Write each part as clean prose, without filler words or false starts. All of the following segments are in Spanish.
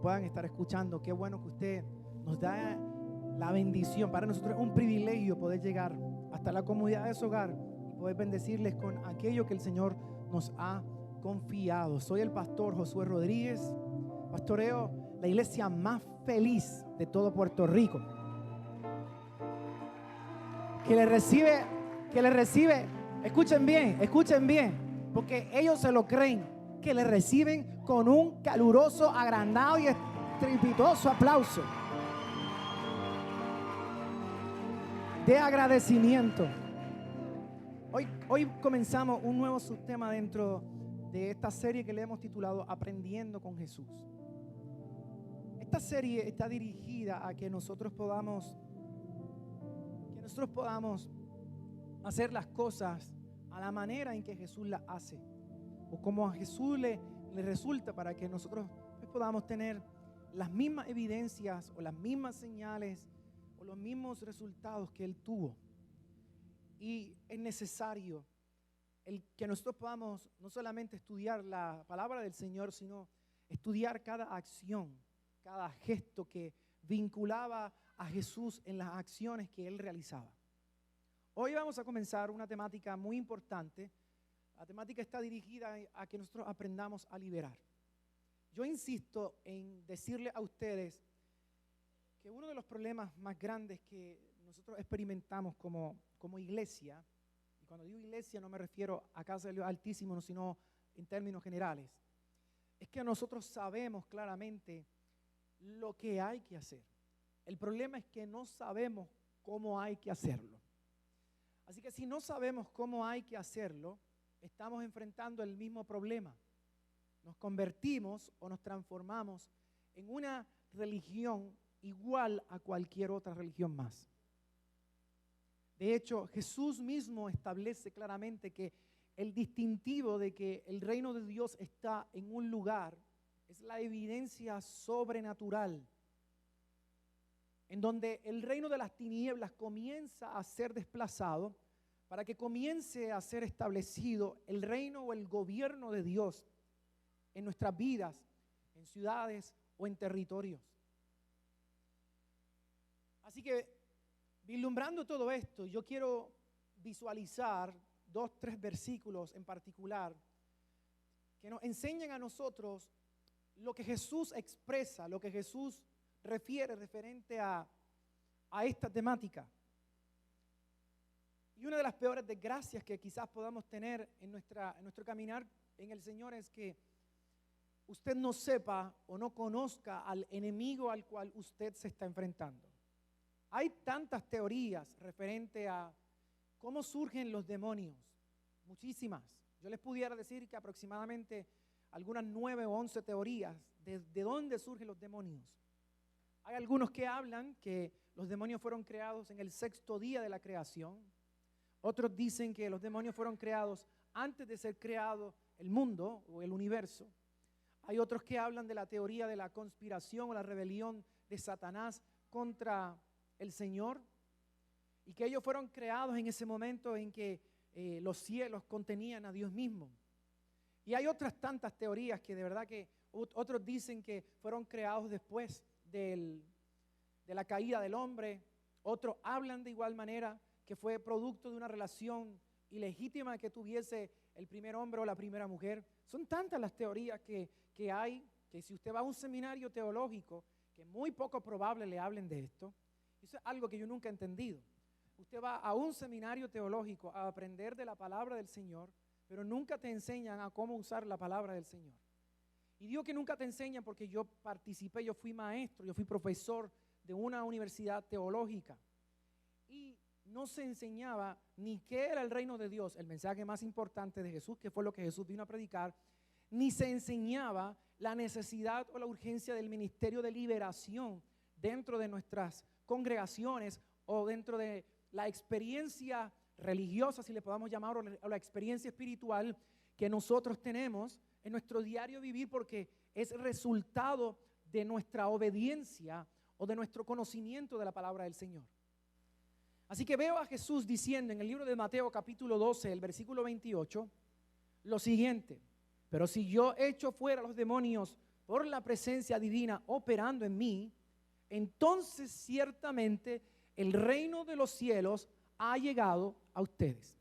puedan estar escuchando. Qué bueno que usted nos da la bendición. Para nosotros es un privilegio poder llegar hasta la comunidad de su hogar y poder bendecirles con aquello que el Señor nos ha confiado. Soy el pastor Josué Rodríguez. Pastoreo la iglesia más feliz de todo Puerto Rico, que le recibe, escuchen bien, porque ellos se lo creen, que le reciben con un caluroso, agrandado y estrepitoso aplauso de agradecimiento. Hoy comenzamos un nuevo subtema dentro de esta serie que le hemos titulado Aprendiendo con Jesús. Esta serie está dirigida a que nosotros podamos hacer las cosas a la manera en que Jesús las hace, o como a Jesús le resulta, para que nosotros podamos tener las mismas evidencias o las mismas señales o los mismos resultados que Él tuvo. Y es necesario que nosotros podamos no solamente estudiar la palabra del Señor, sino estudiar cada acción, cada gesto que vinculaba a Jesús en las acciones que Él realizaba. Hoy vamos a comenzar una temática muy importante. La temática está dirigida a que nosotros aprendamos a liberar. Yo insisto en decirle a ustedes que uno de los problemas más grandes que nosotros experimentamos como iglesia, y cuando digo iglesia no me refiero a Casa de Dios Altísimo, sino en términos generales, es que nosotros sabemos claramente lo que hay que hacer. El problema es que no sabemos cómo hay que hacerlo. Así que si no sabemos cómo hay que hacerlo, estamos enfrentando el mismo problema. Nos convertimos o nos transformamos en una religión igual a cualquier otra religión más. De hecho, Jesús mismo establece claramente que el distintivo de que el reino de Dios está en un lugar es la evidencia sobrenatural, en donde el reino de las tinieblas comienza a ser desplazado para que comience a ser establecido el reino o el gobierno de Dios en nuestras vidas, en ciudades o en territorios. Así que, vislumbrando todo esto, yo quiero visualizar 2-3 versículos en particular que nos enseñan a nosotros lo que Jesús expresa, lo que Jesús refiere referente a esta temática. Y una de las peores desgracias que quizás podamos tener en nuestro caminar en el Señor es que usted no sepa o no conozca al enemigo al cual usted se está enfrentando. Hay tantas teorías referente a cómo surgen los demonios, muchísimas. Yo les pudiera decir que aproximadamente algunas 9 o 11 teorías de dónde surgen los demonios. Hay algunos que hablan que los demonios fueron creados en el 6º día de la creación. Otros dicen que los demonios fueron creados antes de ser creado el mundo o el universo. Hay otros que hablan de la teoría de la conspiración o la rebelión de Satanás contra el Señor, y que ellos fueron creados en ese momento en que los cielos contenían a Dios mismo. Y hay otras tantas teorías que de verdad que otros dicen que fueron creados después de la caída del hombre. Otros hablan de igual manera que fue producto de una relación ilegítima que tuviese el primer hombre o la primera mujer. Son tantas las teorías que hay, que si usted va a un seminario teológico, que es muy poco probable le hablen de esto. Eso es algo que yo nunca he entendido. Usted va a un seminario teológico a aprender de la palabra del Señor, pero nunca te enseñan a cómo usar la palabra del Señor. Y digo que nunca te enseñan porque yo participé, yo fui maestro, yo fui profesor de una universidad teológica. Y no se enseñaba ni qué era el reino de Dios, el mensaje más importante de Jesús, que fue lo que Jesús vino a predicar, ni se enseñaba la necesidad o la urgencia del ministerio de liberación dentro de nuestras congregaciones o dentro de la experiencia religiosa, si le podamos llamar, o la experiencia espiritual que nosotros tenemos en nuestro diario vivir, porque es resultado de nuestra obediencia o de nuestro conocimiento de la palabra del Señor. Así que veo a Jesús diciendo en el libro de Mateo capítulo 12, el versículo 28, lo siguiente: pero si yo echo fuera los demonios por la presencia divina operando en mí, entonces ciertamente el reino de los cielos ha llegado a ustedes.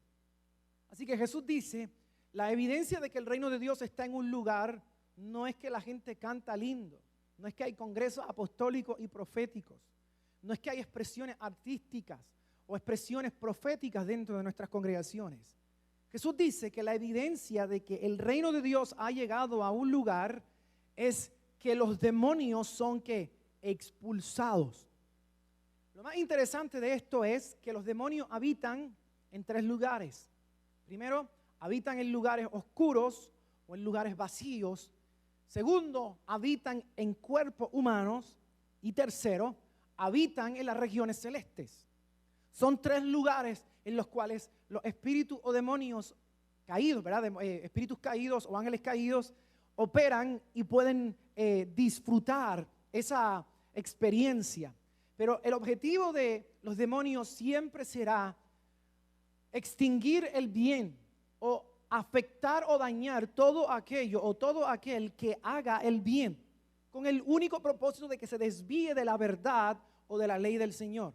Así que Jesús dice, la evidencia de que el reino de Dios está en un lugar no es que la gente canta lindo, no es que hay congresos apostólicos y proféticos, no es que hay expresiones artísticas o expresiones proféticas dentro de nuestras congregaciones. Jesús dice que la evidencia de que el reino de Dios ha llegado a un lugar es que los demonios son ¿qué? Expulsados. Lo más interesante de esto es que los demonios habitan en 3 lugares. Primero, habitan en lugares oscuros o en lugares vacíos. Segundo, habitan en cuerpos humanos. Y tercero, habitan en las regiones celestes. Son 3 lugares en los cuales los espíritus o demonios caídos, ¿verdad? Espíritus caídos o ángeles caídos operan y pueden disfrutar esa experiencia. Pero el objetivo de los demonios siempre será extinguir el bien o afectar o dañar todo aquello o todo aquel que haga el bien, con el único propósito de que se desvíe de la verdad o de la ley del Señor.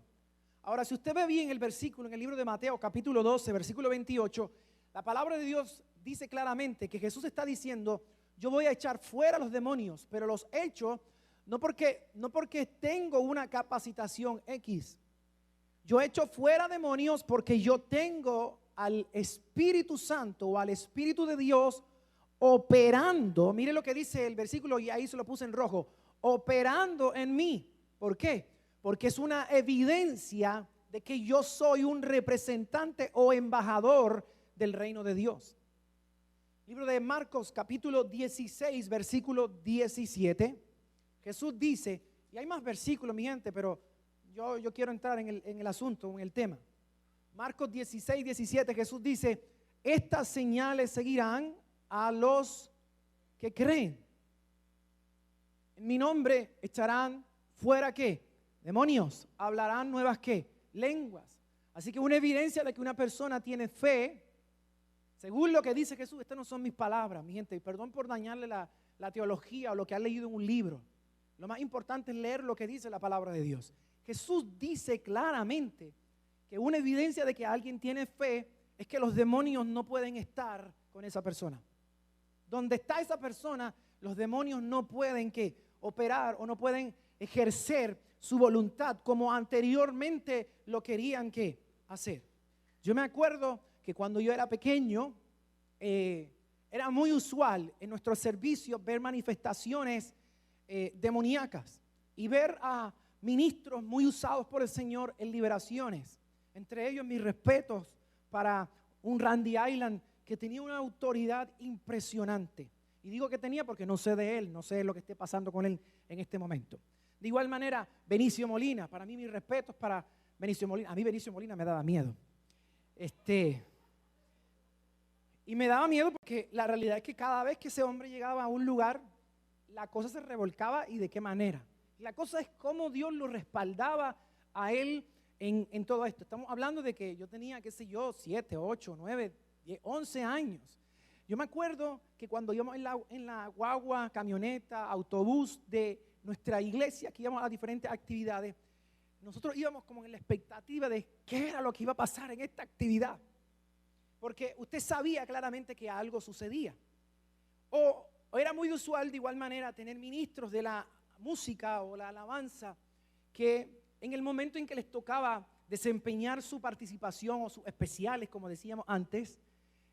Ahora, si usted ve bien el versículo en el libro de Mateo, capítulo 12, versículo 28, la palabra de Dios dice claramente que Jesús está diciendo, yo voy a echar fuera los demonios, pero los echo no porque tengo una capacitación X. Yo echo fuera demonios porque yo tengo al Espíritu Santo o al Espíritu de Dios operando. Mire lo que dice el versículo y ahí se lo puse en rojo. Operando en mí. ¿Por qué? Porque es una evidencia de que yo soy un representante o embajador del reino de Dios. Libro de Marcos capítulo 16 versículo 17. Jesús dice, y hay más versículos mi gente, pero yo quiero entrar en el asunto, en el tema. Marcos 16, 17, Jesús dice, estas señales seguirán a los que creen. En mi nombre echarán fuera ¿qué? Demonios, hablarán nuevas ¿qué? Lenguas. Así que una evidencia de que una persona tiene fe, según lo que dice Jesús, estas no son mis palabras, mi gente, y perdón por dañarle la teología o lo que ha leído en un libro. Lo más importante es leer lo que dice la palabra de Dios. Jesús dice claramente que una evidencia de que alguien tiene fe es que los demonios no pueden estar con esa persona. Donde está esa persona, los demonios no pueden ¿qué? Operar o no pueden ejercer su voluntad como anteriormente lo querían ¿qué? Hacer. Yo me acuerdo que cuando yo era pequeño, era muy usual en nuestros servicios ver manifestaciones demoníacas y ver a ministros muy usados por el Señor en liberaciones. Entre ellos mis respetos para un Randy Island que tenía una autoridad impresionante. Y digo que tenía porque no sé de él, no sé lo que esté pasando con él en este momento. De igual manera, Benicio Molina, para mí mis respetos para Benicio Molina. A mí Benicio Molina me daba miedo. Y me daba miedo porque la realidad es que cada vez que ese hombre llegaba a un lugar, la cosa se revolcaba y de qué manera. La cosa es cómo Dios lo respaldaba a él en todo esto. Estamos hablando de que yo tenía, qué sé yo, 7, 8, 9, 10, 11 años. Yo me acuerdo que cuando íbamos en la guagua, camioneta, autobús de nuestra iglesia, que íbamos a diferentes actividades, nosotros íbamos como en la expectativa de qué era lo que iba a pasar en esta actividad. Porque usted sabía claramente que algo sucedía. O era muy usual de igual manera tener ministros de la música o la alabanza que en el momento en que les tocaba desempeñar su participación o sus especiales, como decíamos antes,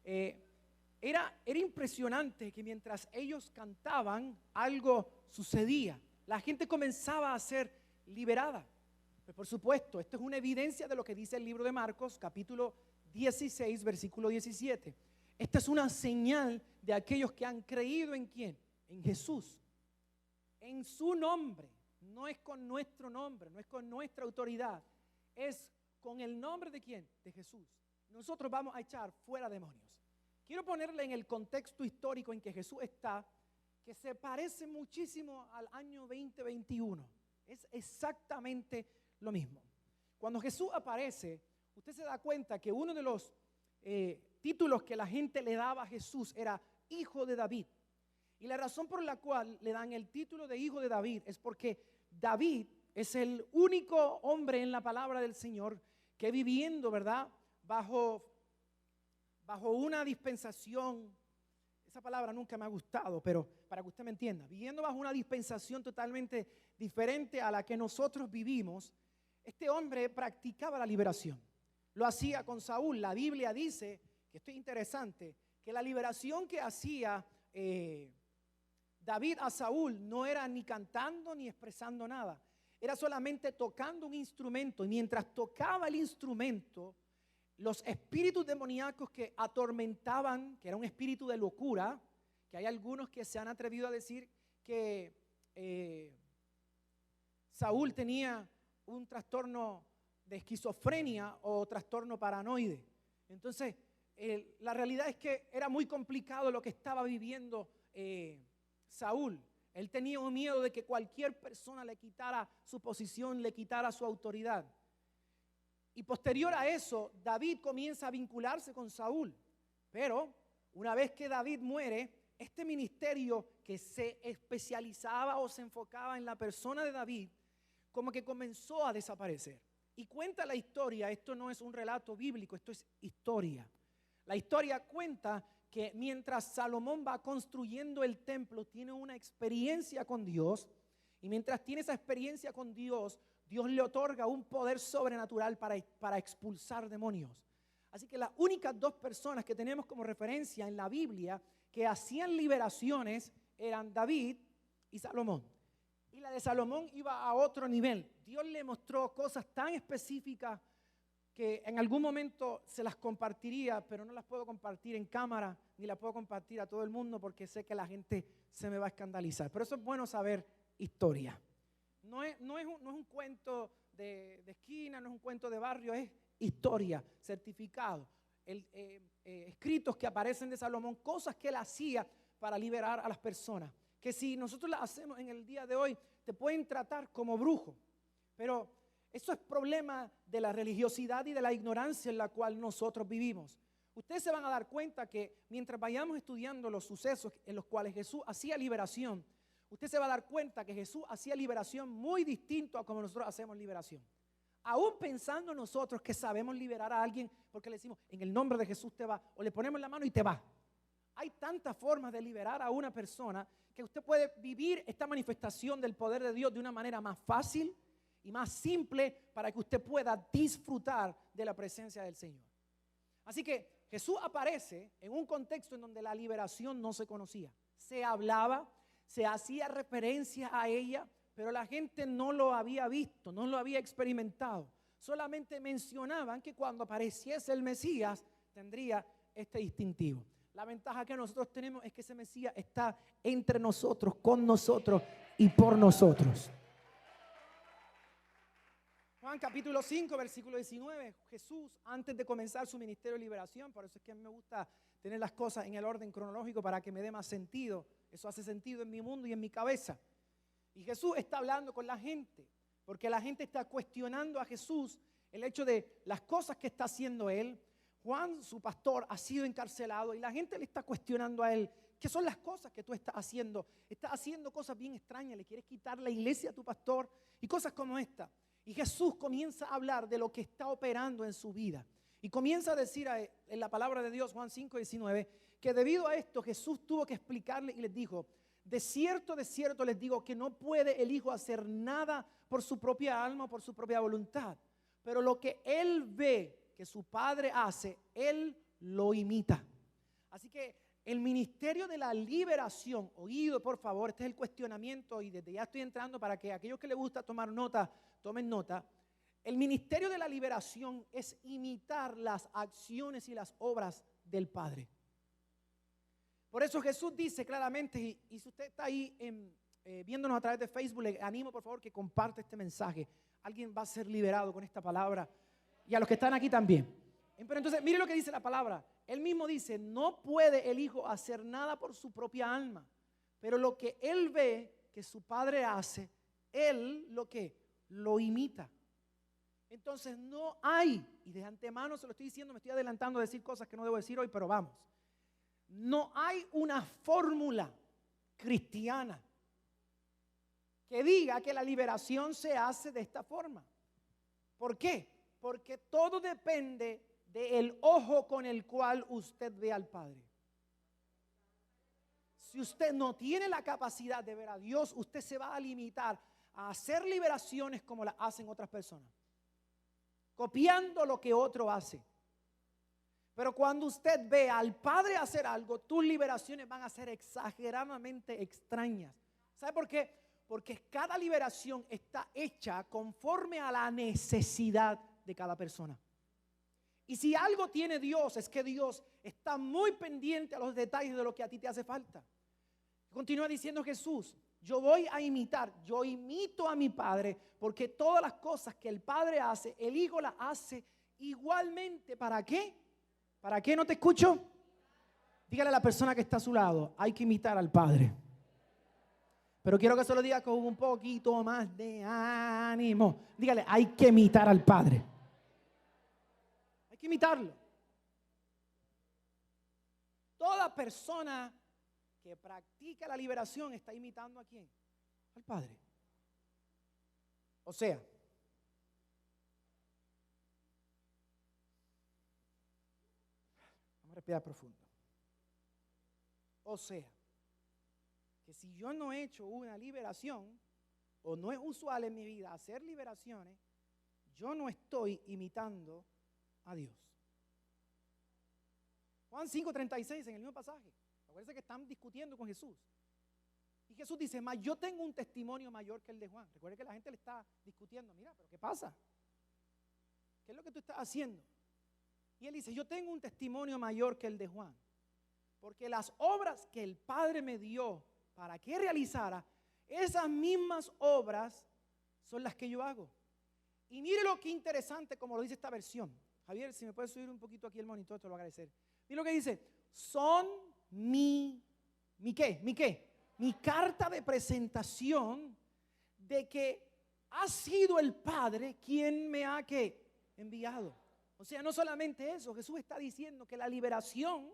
era impresionante que mientras ellos cantaban algo sucedía. La gente comenzaba a ser liberada. Pues por supuesto, esto es una evidencia de lo que dice el libro de Marcos, capítulo 16, versículo 17. Esta es una señal de aquellos que han creído en ¿quién? En Jesús. En su nombre. No es con nuestro nombre, no es con nuestra autoridad. Es con el nombre de ¿quién? De Jesús. Nosotros vamos a echar fuera demonios. Quiero ponerle en el contexto histórico en que Jesús está, que se parece muchísimo al año 2021. Es exactamente lo mismo. Cuando Jesús aparece, usted se da cuenta que uno de los títulos que la gente le daba a Jesús era Hijo de David. Y la razón por la cual le dan el título de hijo de David es porque David es el único hombre en la palabra del Señor que viviendo, ¿verdad?, bajo una dispensación, esa palabra nunca me ha gustado, pero para que usted me entienda, viviendo bajo una dispensación totalmente diferente a la que nosotros vivimos, este hombre practicaba la liberación. Lo hacía con Saúl. La Biblia dice, que esto es interesante, que la liberación que hacía David a Saúl no era ni cantando ni expresando nada. Era solamente tocando un instrumento. Y mientras tocaba el instrumento, los espíritus demoníacos que atormentaban, que era un espíritu de locura, que hay algunos que se han atrevido a decir que Saúl tenía un trastorno de esquizofrenia o trastorno paranoide. Entonces, la realidad es que era muy complicado lo que estaba viviendo Saúl. Él tenía un miedo de que cualquier persona le quitara su posición, le quitara su autoridad. Y posterior a eso, David comienza a vincularse con Saúl. Pero una vez que David muere, este ministerio que se especializaba o se enfocaba en la persona de David, como que comenzó a desaparecer. Y cuenta la historia, esto no es un relato bíblico, esto es historia. La historia cuenta que mientras Salomón va construyendo el templo, tiene una experiencia con Dios. Y mientras tiene esa experiencia con Dios, Dios le otorga un poder sobrenatural para expulsar demonios. Así que las únicas dos personas que tenemos como referencia en la Biblia que hacían liberaciones eran David y Salomón. Y la de Salomón iba a otro nivel. Dios le mostró cosas tan específicas que en algún momento se las compartiría, pero no las puedo compartir en cámara, ni las puedo compartir a todo el mundo porque sé que la gente se me va a escandalizar. Pero eso es bueno saber historia. No es un cuento de esquina, no es un cuento de barrio, es historia, certificado. Escritos que aparecen de Salomón, cosas que él hacía para liberar a las personas. Que si nosotros las hacemos en el día de hoy, te pueden tratar como brujo. Pero eso es problema de la religiosidad y de la ignorancia en la cual nosotros vivimos. Ustedes se van a dar cuenta que mientras vayamos estudiando los sucesos en los cuales Jesús hacía liberación, usted se va a dar cuenta que Jesús hacía liberación muy distinto a como nosotros hacemos liberación. Aún pensando nosotros que sabemos liberar a alguien porque le decimos, en el nombre de Jesús te va, o le ponemos la mano y te va. Hay tantas formas de liberar a una persona que usted puede vivir esta manifestación del poder de Dios de una manera más fácil y más simple para que usted pueda disfrutar de la presencia del Señor. Así que Jesús aparece en un contexto en donde la liberación no se conocía. Se hablaba, se hacía referencia a ella, pero la gente no lo había visto, no lo había experimentado. Solamente mencionaban que cuando apareciese el Mesías tendría este distintivo. La ventaja que nosotros tenemos es que ese Mesías está entre nosotros, con nosotros y por nosotros. Juan capítulo 5, versículo 19, Jesús antes de comenzar su ministerio de liberación, por eso es que a mí me gusta tener las cosas en el orden cronológico para que me dé más sentido. Eso hace sentido en mi mundo y en mi cabeza. Y Jesús está hablando con la gente, porque la gente está cuestionando a Jesús el hecho de las cosas que está haciendo Él. Juan, su pastor, ha sido encarcelado y la gente le está cuestionando a él. ¿Qué son las cosas que tú estás haciendo? Estás haciendo cosas bien extrañas, le quieres quitar la iglesia a tu pastor y cosas como esta. Y Jesús comienza a hablar de lo que está operando en su vida. Y comienza a decir en la palabra de Dios, Juan 5, 19, que debido a esto Jesús tuvo que explicarle y les dijo, de cierto les digo que no puede el Hijo hacer nada por su propia alma o por su propia voluntad. Pero lo que Él ve que su Padre hace, Él lo imita. Así que el ministerio de la liberación, oído por favor, este es el cuestionamiento y desde ya estoy entrando para que aquellos que les gusta tomar nota, tomen nota. El ministerio de la liberación es imitar las acciones y las obras del Padre. Por eso Jesús dice claramente, y si usted está ahí viéndonos a través de Facebook, le animo por favor que comparte este mensaje. Alguien va a ser liberado con esta palabra. Y a los que están aquí también. Pero entonces, mire lo que dice la palabra. Él mismo dice, no puede el Hijo hacer nada por su propia alma. Pero lo que Él ve que su Padre hace, Él lo imita. Entonces no hay, y de antemano se lo estoy diciendo, me estoy adelantando a decir cosas que no debo decir hoy, pero vamos. No hay una fórmula cristiana que diga que la liberación se hace de esta forma. ¿Por qué? Porque todo depende del ojo con el cual usted ve al Padre. Si usted no tiene la capacidad de ver a Dios, usted se va a limitar a hacer liberaciones como las hacen otras personas, copiando lo que otro hace. Pero cuando usted ve al Padre hacer algo, tus liberaciones van a ser exageradamente extrañas. ¿Sabe por qué? Porque cada liberación está hecha conforme a la necesidad de cada persona. Y si algo tiene Dios, es que Dios está muy pendiente a los detalles de lo que a ti te hace falta. Continúa diciendo Jesús: yo voy a imitar, yo imito a mi Padre, porque todas las cosas que el Padre hace, el Hijo las hace igualmente. ¿Para qué? ¿Para qué? ¿No te escucho? Dígale a la persona que está a su lado: hay que imitar al Padre. Pero quiero que se lo diga con un poquito más de ánimo. Dígale: hay que imitar al Padre. Hay que imitarlo. Toda persona que practica la liberación está imitando ¿a quién? Al Padre. O sea, vamos a respirar profundo. O sea, que si yo no he hecho una liberación, o no es usual en mi vida hacer liberaciones, yo no estoy imitando a Dios. Juan 5:36, en el mismo pasaje. Acuérdense que están discutiendo con Jesús. Y Jesús dice: mas yo tengo un testimonio mayor que el de Juan. Recuerden que la gente le está discutiendo: mira, pero ¿qué pasa? ¿Qué es lo que tú estás haciendo? Y él dice: yo tengo un testimonio mayor que el de Juan, porque las obras que el Padre me dio para que realizara, esas mismas obras son las que yo hago. Y mire lo que interesante como lo dice esta versión. Javier, si me puedes subir un poquito aquí el monitor, te lo voy a agradecer. Mire lo que dice: son mi qué, mi carta de presentación de que ha sido el Padre quien me ha ¿qué? Enviado. O sea, no solamente eso, Jesús está diciendo que la liberación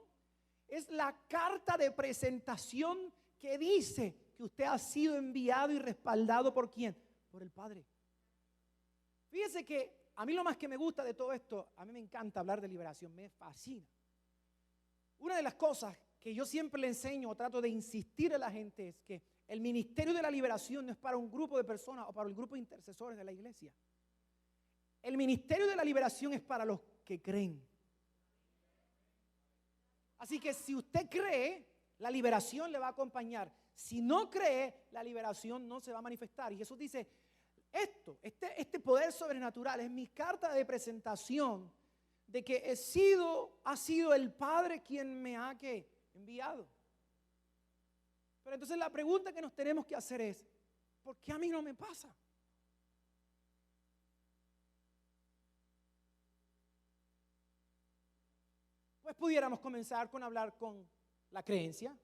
es la carta de presentación que dice que usted ha sido enviado y respaldado ¿por quién? Por el Padre. Fíjese que a mí lo más que me gusta de todo esto, a mí me encanta hablar de liberación, me fascina. Una de las cosas que yo siempre le enseño o trato de insistir a la gente es que el ministerio de la liberación no es para un grupo de personas o para el grupo de intercesores de la iglesia. El ministerio de la liberación es para los que creen. Así que si usted cree, la liberación le va a acompañar. Si no cree, la liberación no se va a manifestar. Y Jesús dice: este poder sobrenatural es mi carta de presentación de que ha sido el Padre quien me ha enviado. Pero entonces la pregunta que nos tenemos que hacer es: ¿por qué a mí no me pasa? Pues pudiéramos comenzar con hablar con la creencia,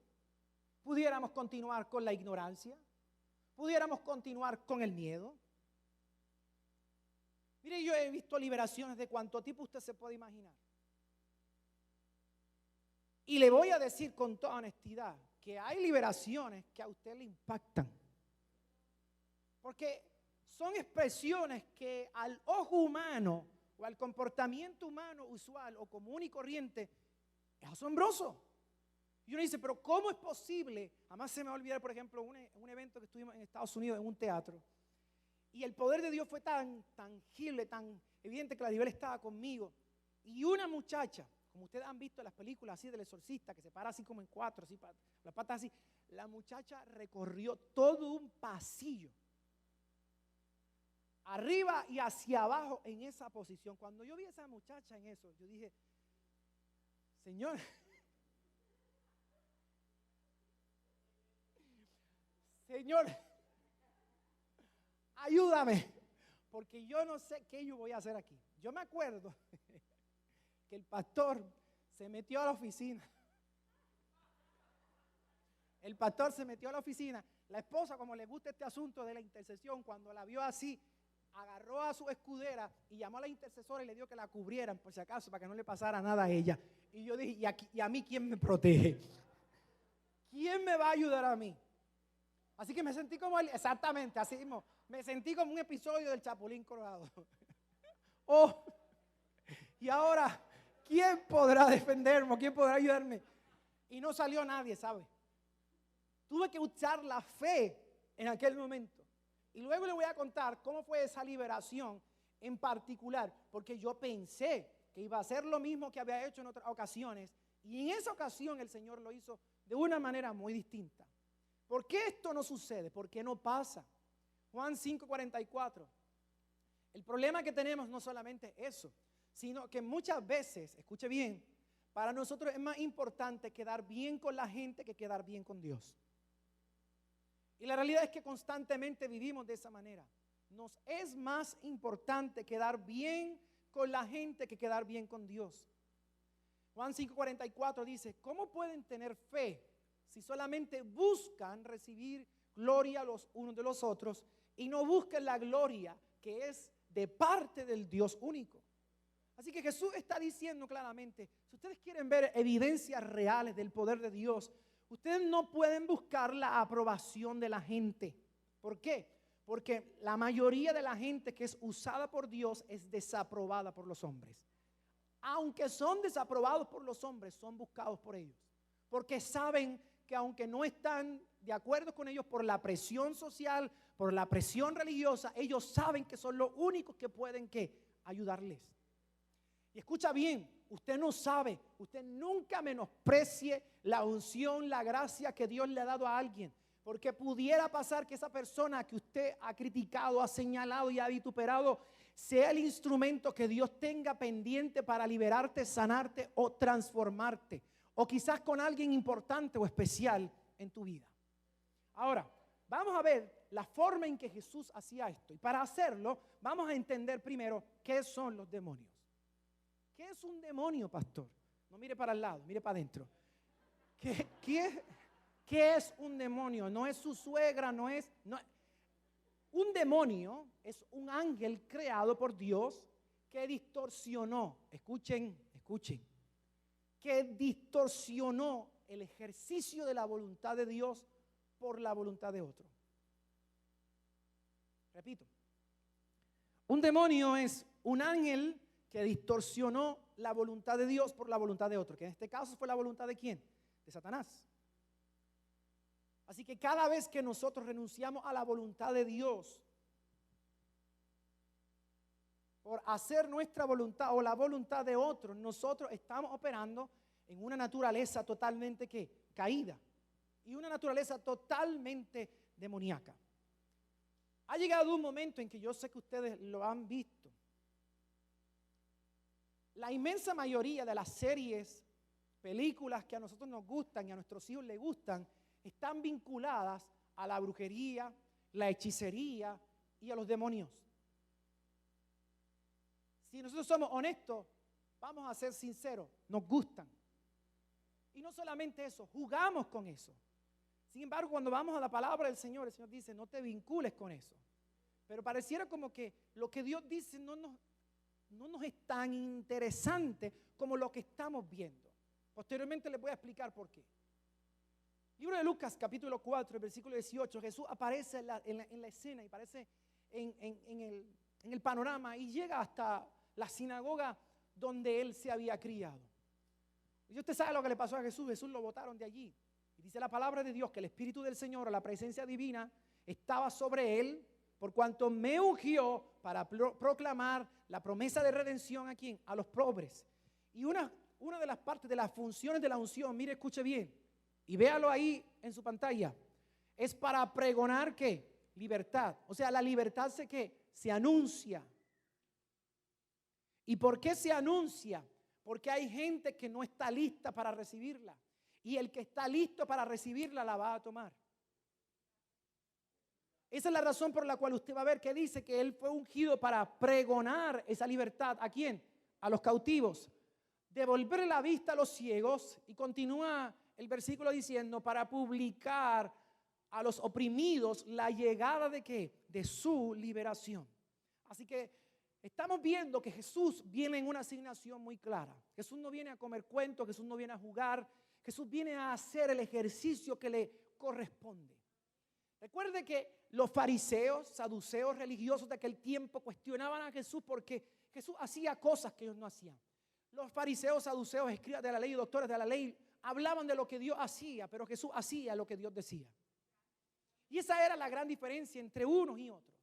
pudiéramos continuar con la ignorancia, pudiéramos continuar con el miedo. Mire, yo he visto liberaciones de cuánto tipo usted se puede imaginar. Y le voy a decir con toda honestidad que hay liberaciones que a usted le impactan. Porque son expresiones que al ojo humano o al comportamiento humano usual o común y corriente es asombroso. Y uno dice: pero ¿cómo es posible? Jamás se me va a olvidar, por ejemplo, un evento que estuvimos en Estados Unidos en un teatro. Y el poder de Dios fue tan tangible, tan evidente, que la Biblia estaba conmigo. Y una muchacha, como ustedes han visto en las películas así del exorcista, que se para así como en cuatro, así, las patas así, la muchacha recorrió todo un pasillo, arriba y hacia abajo en esa posición. Cuando yo vi a esa muchacha en eso, yo dije: Señor, Señor, ayúdame, porque yo no sé qué yo voy a hacer aquí. Yo me acuerdo que el pastor se metió a la oficina. El pastor se metió a la oficina. La esposa, como le gusta este asunto de la intercesión, cuando la vio así, agarró a su escudera y llamó a la intercesora y le dijo que la cubrieran por si acaso, para que no le pasara nada a ella. Y yo dije: ¿y a mí quién me protege? ¿Quién me va a ayudar a mí? Así que me sentí como él, exactamente, así mismo. Me sentí como un episodio del Chapulín Colorado. Oh, y ahora, ¿quién podrá defenderme? ¿Quién podrá ayudarme? Y no salió nadie, ¿sabe? Tuve que usar la fe en aquel momento. Y luego le voy a contar cómo fue esa liberación en particular, porque yo pensé que iba a hacer lo mismo que había hecho en otras ocasiones, y en esa ocasión el Señor lo hizo de una manera muy distinta. ¿Por qué esto no sucede? ¿Por qué no pasa? Juan 5:44. El problema que tenemos no solamente eso, sino que muchas veces, escuche bien, para nosotros es más importante quedar bien con la gente que quedar bien con Dios. Y la realidad es que constantemente vivimos de esa manera. Nos es más importante quedar bien con la gente que quedar bien con Dios. Juan 5:44 dice, ¿cómo pueden tener fe si solamente buscan recibir gloria los unos de los otros y no buscan la gloria que es de parte del Dios único? Así que Jesús está diciendo claramente, si ustedes quieren ver evidencias reales del poder de Dios, ustedes no pueden buscar la aprobación de la gente. ¿Por qué? Porque la mayoría de la gente que es usada por Dios es desaprobada por los hombres. Aunque son desaprobados por los hombres, son buscados por ellos. Porque saben que aunque no están de acuerdo con ellos por la presión social, por la presión religiosa, ellos saben que son los únicos que pueden ayudarles. Y escucha bien, usted no sabe, usted nunca menosprecie la unción, la gracia que Dios le ha dado a alguien. Porque pudiera pasar que esa persona que usted ha criticado, ha señalado y ha vituperado, sea el instrumento que Dios tenga pendiente para liberarte, sanarte o transformarte. O quizás con alguien importante o especial en tu vida. Ahora, vamos a ver la forma en que Jesús hacía esto. Y para hacerlo, vamos a entender primero qué son los demonios. ¿Qué es un demonio, pastor? No mire para el lado, mire para adentro. ¿Qué es un demonio? No es su suegra, no. Un demonio es un ángel creado por Dios que distorsionó, escuchen, que distorsionó el ejercicio de la voluntad de Dios por la voluntad de otro. Repito, un demonio es un ángel que distorsionó la voluntad de Dios por la voluntad de otro, que en este caso fue la voluntad de ¿quién? De Satanás. Así que cada vez que nosotros renunciamos a la voluntad de Dios por hacer nuestra voluntad o la voluntad de otros, nosotros estamos operando en una naturaleza totalmente caída y una naturaleza totalmente demoníaca. Ha llegado un momento en que yo sé que ustedes lo han visto. La inmensa mayoría de las series, películas que a nosotros nos gustan y a nuestros hijos les gustan, están vinculadas a la brujería, la hechicería y a los demonios. Si nosotros somos honestos, vamos a ser sinceros, nos gustan. Y no solamente eso, jugamos con eso. Sin embargo, cuando vamos a la palabra del Señor, el Señor dice, no te vincules con eso. Pero pareciera como que lo que Dios dice no nos es tan interesante como lo que estamos viendo. Posteriormente les voy a explicar por qué. Libro de Lucas, capítulo 4, versículo 18, Jesús aparece en la escena y aparece en el panorama y llega hasta la sinagoga donde él se había criado. Y usted sabe lo que le pasó a Jesús. Jesús lo botaron de allí. Y dice la palabra de Dios que el Espíritu del Señor, la presencia divina, estaba sobre él, por cuanto me ungió para proclamar la promesa de redención ¿a quién? A los pobres. Y una de las partes de las funciones de la unción, mire, escuche bien, y véalo ahí en su pantalla, es para pregonar ¿qué? Libertad. O sea, la libertad se anuncia. ¿Y por qué se anuncia? Porque hay gente que no está lista para recibirla. Y el que está listo para recibirla la va a tomar. Esa es la razón por la cual usted va a ver que dice que él fue ungido para pregonar esa libertad. ¿A quién? A los cautivos. Devolver la vista a los ciegos. Y continúa el versículo diciendo, para publicar a los oprimidos la llegada de ¿qué? De su liberación. Así que estamos viendo que Jesús viene en una asignación muy clara. Jesús no viene a comer cuentos, Jesús no viene a jugar, Jesús viene a hacer el ejercicio que le corresponde. Recuerde que los fariseos, saduceos religiosos de aquel tiempo cuestionaban a Jesús porque Jesús hacía cosas que ellos no hacían. Los fariseos, saduceos, escribas de la ley y doctores de la ley hablaban de lo que Dios hacía, pero Jesús hacía lo que Dios decía. Y esa era la gran diferencia entre unos y otros.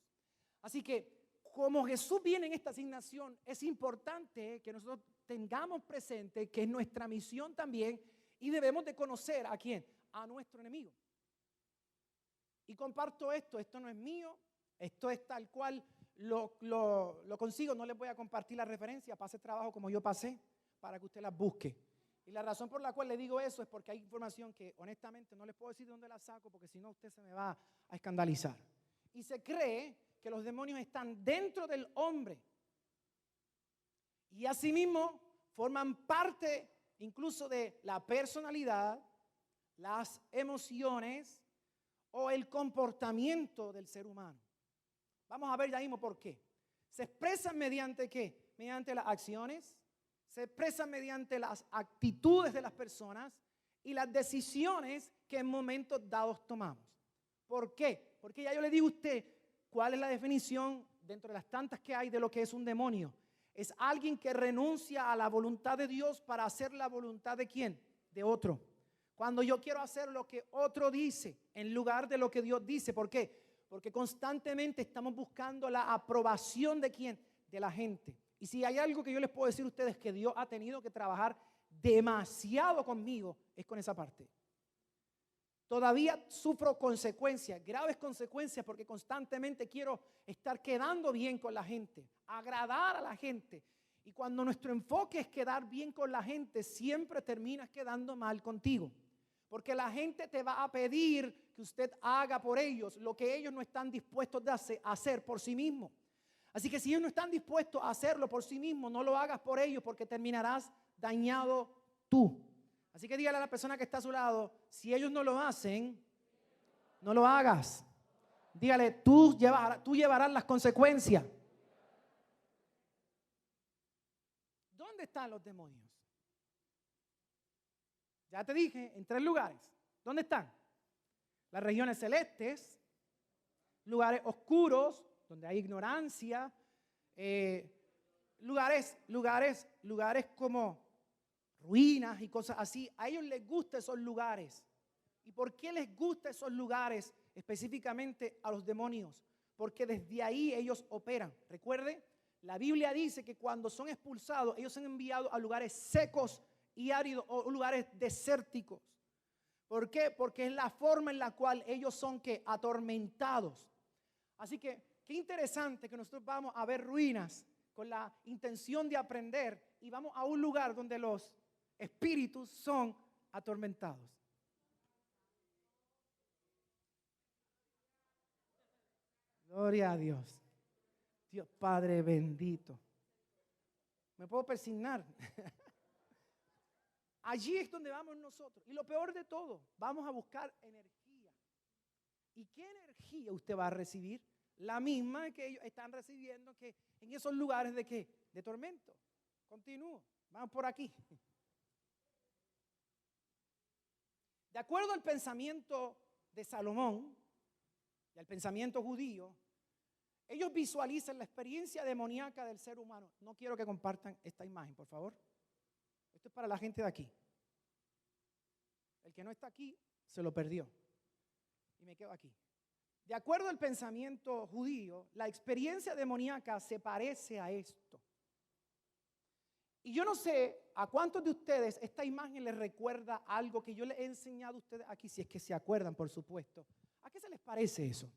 Así que como Jesús viene en esta asignación, es importante que nosotros tengamos presente que es nuestra misión también y debemos de conocer a quién, a nuestro enemigo. Y comparto esto no es mío, esto es tal cual lo consigo, no les voy a compartir la referencia, pase trabajo como yo pasé para que usted las busque. Y la razón por la cual le digo eso es porque hay información que honestamente no les puedo decir de dónde la saco porque si no usted se me va a escandalizar. Y se cree que los demonios están dentro del hombre y asimismo forman parte incluso de la personalidad, las emociones o el comportamiento del ser humano. Vamos a ver ya mismo por qué. Se expresan mediante ¿qué? Mediante las acciones, se expresan mediante las actitudes de las personas y las decisiones que en momentos dados tomamos. ¿Por qué? Porque ya yo le digo a usted cuál es la definición dentro de las tantas que hay de lo que es un demonio. Es alguien que renuncia a la voluntad de Dios para hacer la voluntad de ¿quién? De otro. Cuando yo quiero hacer lo que otro dice en lugar de lo que Dios dice. ¿Por qué? Porque constantemente estamos buscando la aprobación de ¿quién? De la gente. Y si hay algo que yo les puedo decir a ustedes que Dios ha tenido que trabajar demasiado conmigo, es con esa parte. Todavía sufro consecuencias, graves consecuencias, porque constantemente quiero estar quedando bien con la gente, agradar a la gente. Y cuando nuestro enfoque es quedar bien con la gente, siempre terminas quedando mal contigo. Porque la gente te va a pedir que usted haga por ellos lo que ellos no están dispuestos a hacer por sí mismos. Así que si ellos no están dispuestos a hacerlo por sí mismos, no lo hagas por ellos porque terminarás dañado tú. Así que dígale a la persona que está a su lado, si ellos no lo hacen, no lo hagas. Dígale, tú llevarás las consecuencias. ¿Dónde están los demonios? Ya te dije, en 3 lugares. ¿Dónde están? Las regiones celestes, lugares oscuros, donde hay ignorancia, lugares como ruinas y cosas así. A ellos les gustan esos lugares. ¿Y por qué les gustan esos lugares específicamente a los demonios? Porque desde ahí ellos operan. Recuerde, la Biblia dice que cuando son expulsados, ellos son enviados a lugares secos y áridos o lugares desérticos. ¿Por qué? Porque es la forma en la cual ellos son atormentados. Así que qué interesante que nosotros vamos a ver ruinas con la intención de aprender y vamos a un lugar donde los espíritus son atormentados. Gloria a Dios. Dios Padre bendito. ¿Me puedo persignar? Allí es donde vamos nosotros. Y lo peor de todo, vamos a buscar energía. ¿Y qué energía usted va a recibir? La misma que ellos están recibiendo que en esos lugares de ¿qué? De tormento. Continúo. Vamos por aquí. De acuerdo al pensamiento de Salomón y al pensamiento judío, ellos visualizan la experiencia demoníaca del ser humano. No quiero que compartan esta imagen, por favor. Esto es para la gente de aquí. El que no está aquí se lo perdió. Y me quedo aquí. De acuerdo al pensamiento judío, la experiencia demoníaca se parece a esto. Y yo no sé a cuántos de ustedes esta imagen les recuerda algo que yo les he enseñado a ustedes aquí, si es que se acuerdan, por supuesto. ¿A qué se les parece eso?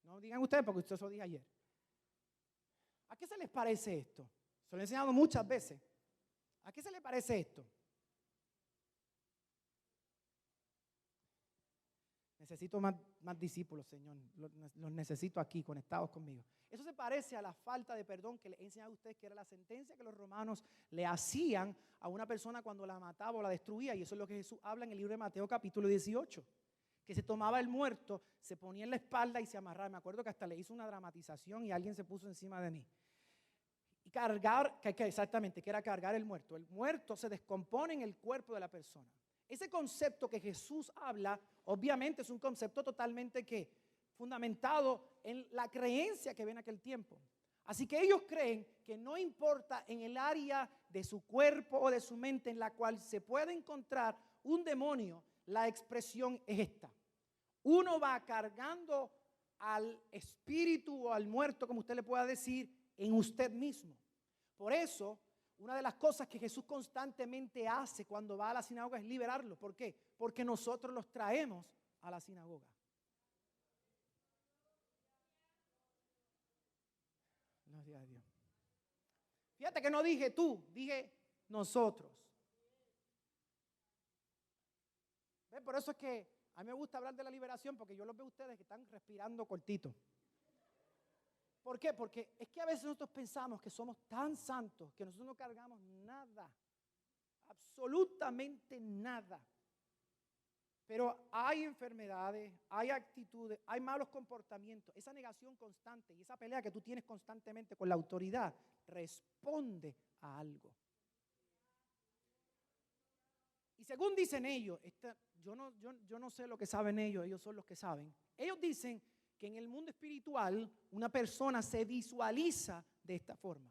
No digan ustedes porque ustedes lo dije ayer. ¿A qué se les parece esto? Se lo he enseñado muchas veces. ¿A qué se les parece esto? Necesito más discípulos, Señor. Los necesito aquí, conectados conmigo. Eso se parece a la falta de perdón que les he enseñado a ustedes, que era la sentencia que los romanos le hacían a una persona cuando la mataba o la destruía. Y eso es lo que Jesús habla en el libro de Mateo capítulo 18. Que se tomaba el muerto, se ponía en la espalda y se amarraba. Me acuerdo que hasta le hizo una dramatización y alguien se puso encima de mí. exactamente, que era cargar el muerto. El muerto se descompone en el cuerpo de la persona. Ese concepto que Jesús habla, obviamente es un concepto totalmente fundamentado en la creencia que ve en aquel tiempo. Así que ellos creen que no importa en el área de su cuerpo o de su mente en la cual se puede encontrar un demonio, la expresión es esta. Uno va cargando al espíritu o al muerto, como usted le pueda decir, en usted mismo. Por eso, una de las cosas que Jesús constantemente hace cuando va a la sinagoga es liberarlo. ¿Por qué? Porque nosotros los traemos a la sinagoga. Gloria a Dios. Fíjate que no dije tú, dije nosotros. ¿Ves? Por eso es que a mí me gusta hablar de la liberación, porque yo los veo a ustedes que están respirando cortito. ¿Por qué? Porque es que a veces nosotros pensamos que somos tan santos que nosotros no cargamos nada, absolutamente nada. Pero hay enfermedades, hay actitudes, hay malos comportamientos. Esa negación constante y esa pelea que tú tienes constantemente con la autoridad responde a algo. Y según dicen ellos, yo no sé lo que saben ellos son los que saben. Ellos dicen que en el mundo espiritual una persona se visualiza de esta forma.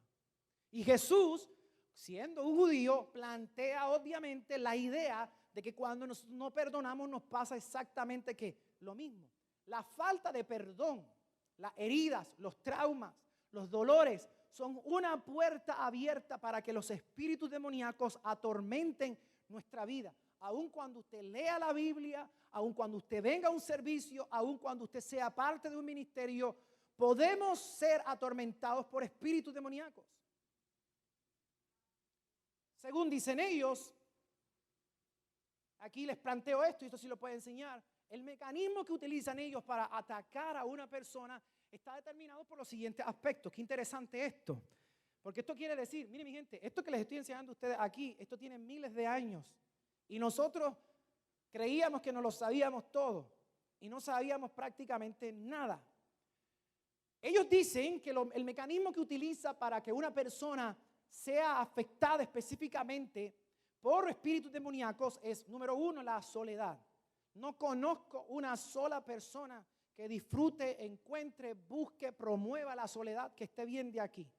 Y Jesús, siendo un judío, plantea obviamente la idea de que cuando no perdonamos nos pasa exactamente ¿qué? Lo mismo. La falta de perdón, las heridas, los traumas, los dolores son una puerta abierta para que los espíritus demoníacos atormenten nuestra vida. Aun cuando usted lea la Biblia, aun cuando usted venga a un servicio, aun cuando usted sea parte de un ministerio, podemos ser atormentados por espíritus demoníacos. Según dicen ellos, aquí les planteo esto y esto sí lo puedo enseñar. El mecanismo que utilizan ellos para atacar a una persona está determinado por los siguientes aspectos. Qué interesante esto. Porque esto quiere decir, mire mi gente, esto que les estoy enseñando a ustedes aquí, esto tiene miles de años. Y nosotros creíamos que nos lo sabíamos todo y no sabíamos prácticamente nada. Ellos dicen que el mecanismo que utiliza para que una persona sea afectada específicamente por espíritus demoníacos es, número uno, la soledad. No conozco una sola persona que disfrute, encuentre, busque, promueva la soledad que esté bien de aquí.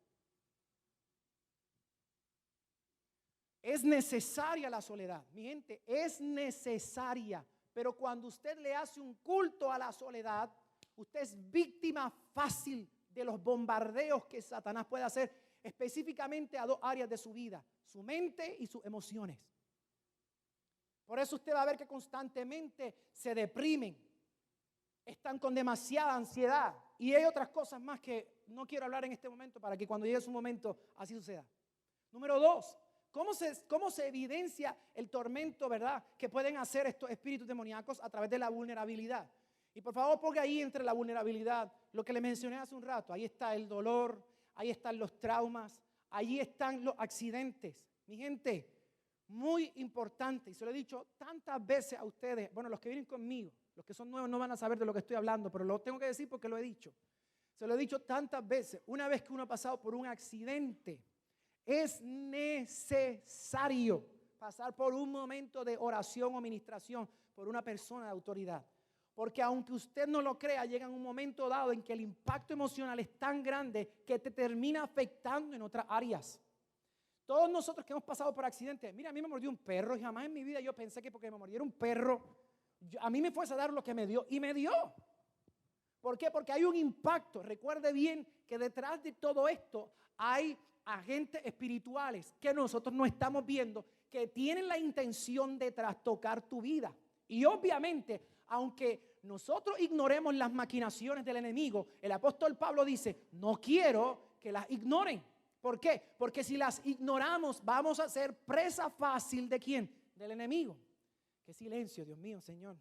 Es necesaria la soledad, mi gente, es necesaria. Pero cuando usted le hace un culto a la soledad, usted es víctima fácil de los bombardeos que Satanás puede hacer específicamente a dos áreas de su vida, su mente y sus emociones. Por eso usted va a ver que constantemente se deprimen, están con demasiada ansiedad y hay otras cosas más que no quiero hablar en este momento para que cuando llegue su momento así suceda. Número dos, ¿cómo se evidencia el tormento, verdad, que pueden hacer estos espíritus demoníacos a través de la vulnerabilidad? Y por favor ponga ahí entre la vulnerabilidad lo que le mencioné hace un rato. Ahí está el dolor, ahí están los traumas, ahí están los accidentes. Mi gente, muy importante, y se lo he dicho tantas veces a ustedes, bueno, los que vienen conmigo, los que son nuevos no van a saber de lo que estoy hablando, pero lo tengo que decir porque lo he dicho. Se lo he dicho tantas veces. Una vez que uno ha pasado por un accidente, es necesario pasar por un momento de oración o ministración por una persona de autoridad. Porque aunque usted no lo crea, llega un momento dado en que el impacto emocional es tan grande que te termina afectando en otras áreas. Todos nosotros que hemos pasado por accidentes, mira, a mí me mordió un perro y jamás en mi vida yo pensé que porque me mordiera un perro, a mí me fuese a dar lo que me dio y me dio. ¿Por qué? Porque hay un impacto. Recuerde bien que detrás de todo esto hay agentes espirituales que nosotros no estamos viendo, que tienen la intención de trastocar tu vida. Y obviamente, aunque nosotros ignoremos las maquinaciones del enemigo, el apóstol Pablo dice, no quiero que las ignoren. ¿Por qué? Porque si las ignoramos, vamos a ser presa fácil ¿de quién? Del enemigo. Qué silencio, Dios mío, Señor.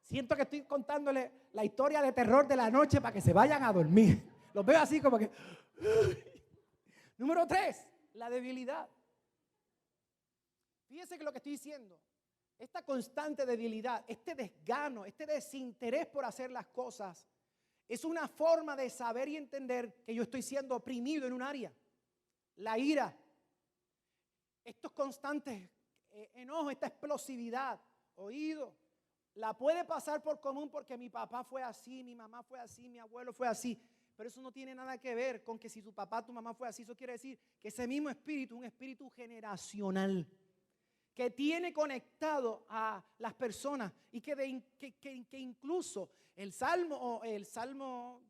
Siento que estoy contándole la historia de terror de la noche para que se vayan a dormir. Los veo así como que... Número 3, la debilidad. Fíjese que lo que estoy diciendo, esta constante debilidad, este desgano, este desinterés por hacer las cosas, es una forma de saber y entender que yo estoy siendo oprimido en un área. la ira, estos constantes enojos, esta explosividad, oído, la puede pasar por común porque mi papá fue así, mi mamá fue así, mi abuelo fue así. Pero eso no tiene nada que ver con que si tu papá, tu mamá fue así. Eso quiere decir que ese mismo espíritu, un espíritu generacional, que tiene conectado a las personas y que incluso el Salmo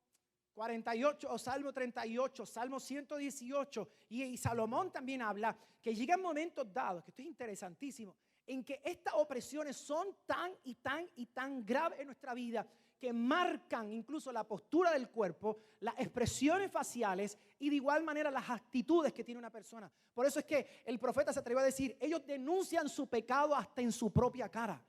48 o Salmo 38, Salmo 118 y Salomón también habla que llegan momentos dados, que esto es interesantísimo, en que estas opresiones son tan graves en nuestra vida que marcan incluso la postura del cuerpo, las expresiones faciales y de igual manera las actitudes que tiene una persona. Por eso es que el profeta se atrevió a decir, ellos denuncian su pecado hasta en su propia cara.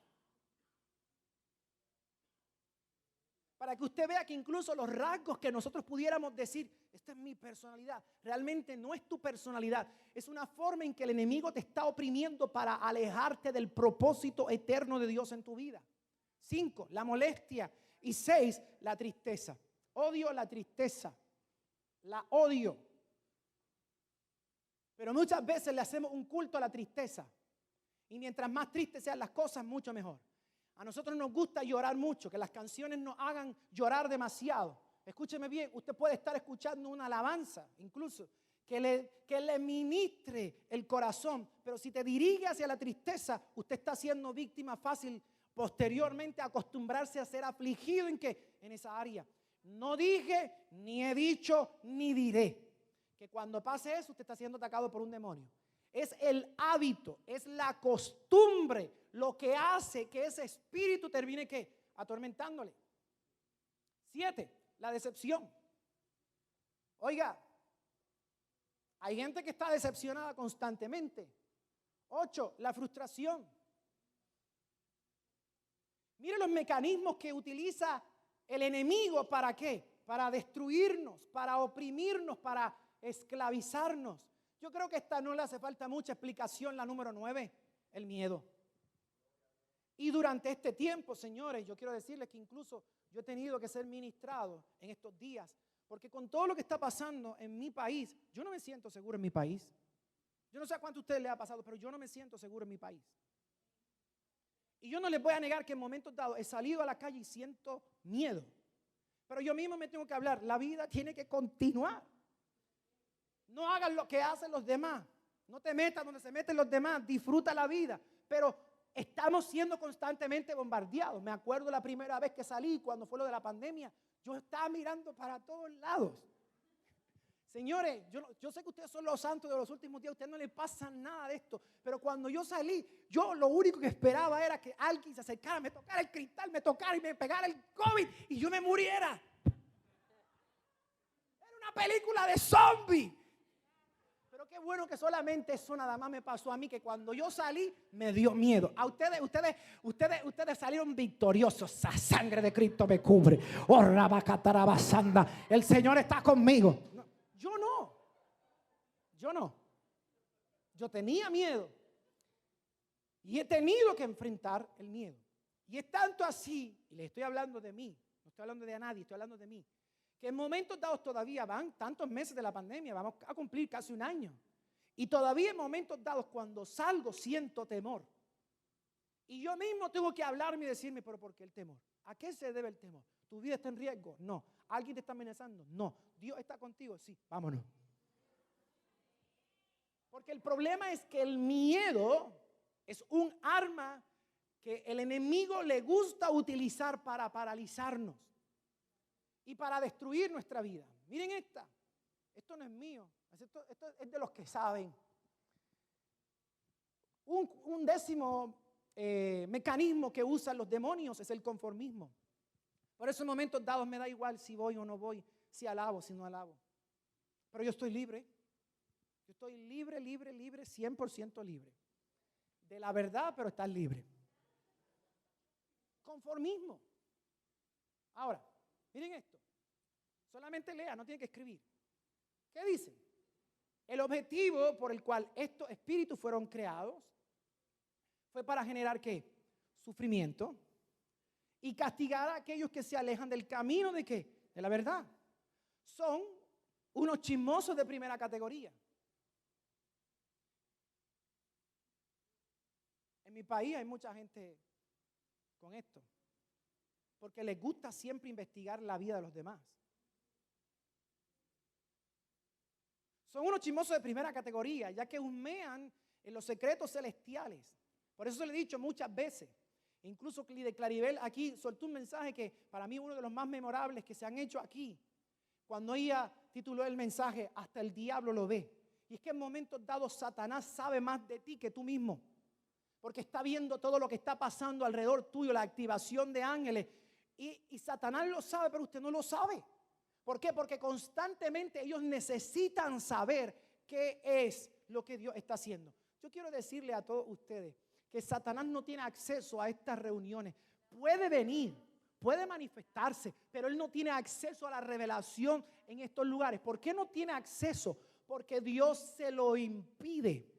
Para que usted vea que incluso los rasgos que nosotros pudiéramos decir, esta es mi personalidad, realmente no es tu personalidad. Es una forma en que el enemigo te está oprimiendo para alejarte del propósito eterno de Dios en tu vida. 5, la molestia. Y 6, la tristeza. Odio la tristeza. La odio. Pero muchas veces le hacemos un culto a la tristeza. Y mientras más tristes sean las cosas, mucho mejor. A nosotros nos gusta llorar mucho, que las canciones nos hagan llorar demasiado. Escúcheme bien, usted puede estar escuchando una alabanza, incluso, que le ministre el corazón. Pero si te dirige hacia la tristeza, usted está siendo víctima fácil posteriormente a acostumbrarse a ser afligido ¿en qué? En esa área. No dije, ni he dicho, ni diré que cuando pase eso usted está siendo atacado por un demonio. Es el hábito, es la costumbre lo que hace que ese espíritu termine ¿qué? Atormentándole. 7, la decepción. Oiga, hay gente que está decepcionada constantemente. 8, la frustración. Mire los mecanismos que utiliza el enemigo, ¿para qué? Para destruirnos, para oprimirnos, para esclavizarnos. Yo creo que esta no le hace falta mucha explicación, la número 9, el miedo. Y durante este tiempo, señores, yo quiero decirles que incluso yo he tenido que ser ministrado en estos días, porque con todo lo que está pasando en mi país, yo no me siento seguro en mi país. Yo no sé a cuánto a ustedes les ha pasado, pero yo no me siento seguro en mi país. Y yo no les voy a negar que en momentos dados he salido a la calle y siento miedo. Pero yo mismo me tengo que hablar. La vida tiene que continuar. No hagas lo que hacen los demás. No te metas donde se meten los demás. Disfruta la vida. Pero estamos siendo constantemente bombardeados. Me acuerdo la primera vez que salí, cuando fue lo de la pandemia. Yo estaba mirando para todos lados. Señores, yo sé que ustedes son los santos de los últimos días, a ustedes no les pasa nada de esto, pero cuando yo salí, yo lo único que esperaba era que alguien se acercara, me tocara el cristal, me tocara y me pegara el COVID y yo me muriera. Era una película de zombies. Pero qué bueno que solamente eso nada más me pasó a mí, que cuando yo salí me dio miedo. A ustedes salieron victoriosos. La sangre de Cristo me cubre. Oh, rabacatarabasanda. El Señor está conmigo. Yo no. Yo tenía miedo. Y he tenido que enfrentar el miedo. Y es tanto así, y le estoy hablando de mí, no estoy hablando de nadie, estoy hablando de mí, que en momentos dados todavía van tantos meses de la pandemia, vamos a cumplir casi un año. Y todavía en momentos dados cuando salgo siento temor. Y yo mismo tengo que hablarme y decirme, pero ¿por qué el temor? ¿A qué se debe el temor? ¿Tu vida está en riesgo? No. ¿Alguien te está amenazando? No. ¿Dios está contigo? Sí. Vámonos. Porque el problema es que el miedo es un arma que el enemigo le gusta utilizar para paralizarnos y para destruir nuestra vida. Miren esta. Esto no es mío. Esto es de los que saben. Un décimo mecanismo que usan los demonios es el conformismo. Por eso en momentos dados me da igual si voy o no voy, si alabo, si no alabo. Pero yo estoy libre. Yo estoy libre, 100% libre. De la verdad, pero estás libre. Conformismo. Ahora, miren esto. Solamente lea, no tiene que escribir. ¿Qué dice? El objetivo por el cual estos espíritus fueron creados fue para generar ¿qué? Sufrimiento y castigar a aquellos que se alejan del camino de ¿qué? De la verdad. Son unos chismosos de primera categoría. En mi país hay mucha gente con esto, porque les gusta siempre investigar la vida de los demás. Son unos chismosos de primera categoría, ya que husmean en los secretos celestiales. Por eso se le he dicho muchas veces. Incluso de Claribel aquí soltó un mensaje que para mí es uno de los más memorables que se han hecho aquí. Cuando ella tituló el mensaje, hasta el diablo lo ve. Y es que en momentos dados Satanás sabe más de ti que tú mismo. Porque está viendo todo lo que está pasando alrededor tuyo, la activación de ángeles. Y Satanás lo sabe, pero usted no lo sabe. ¿Por qué? Porque constantemente ellos necesitan saber qué es lo que Dios está haciendo. Yo quiero decirle a todos ustedes que Satanás no tiene acceso a estas reuniones. Puede venir, puede manifestarse, pero él no tiene acceso a la revelación en estos lugares. ¿Por qué no tiene acceso? Porque Dios se lo impide.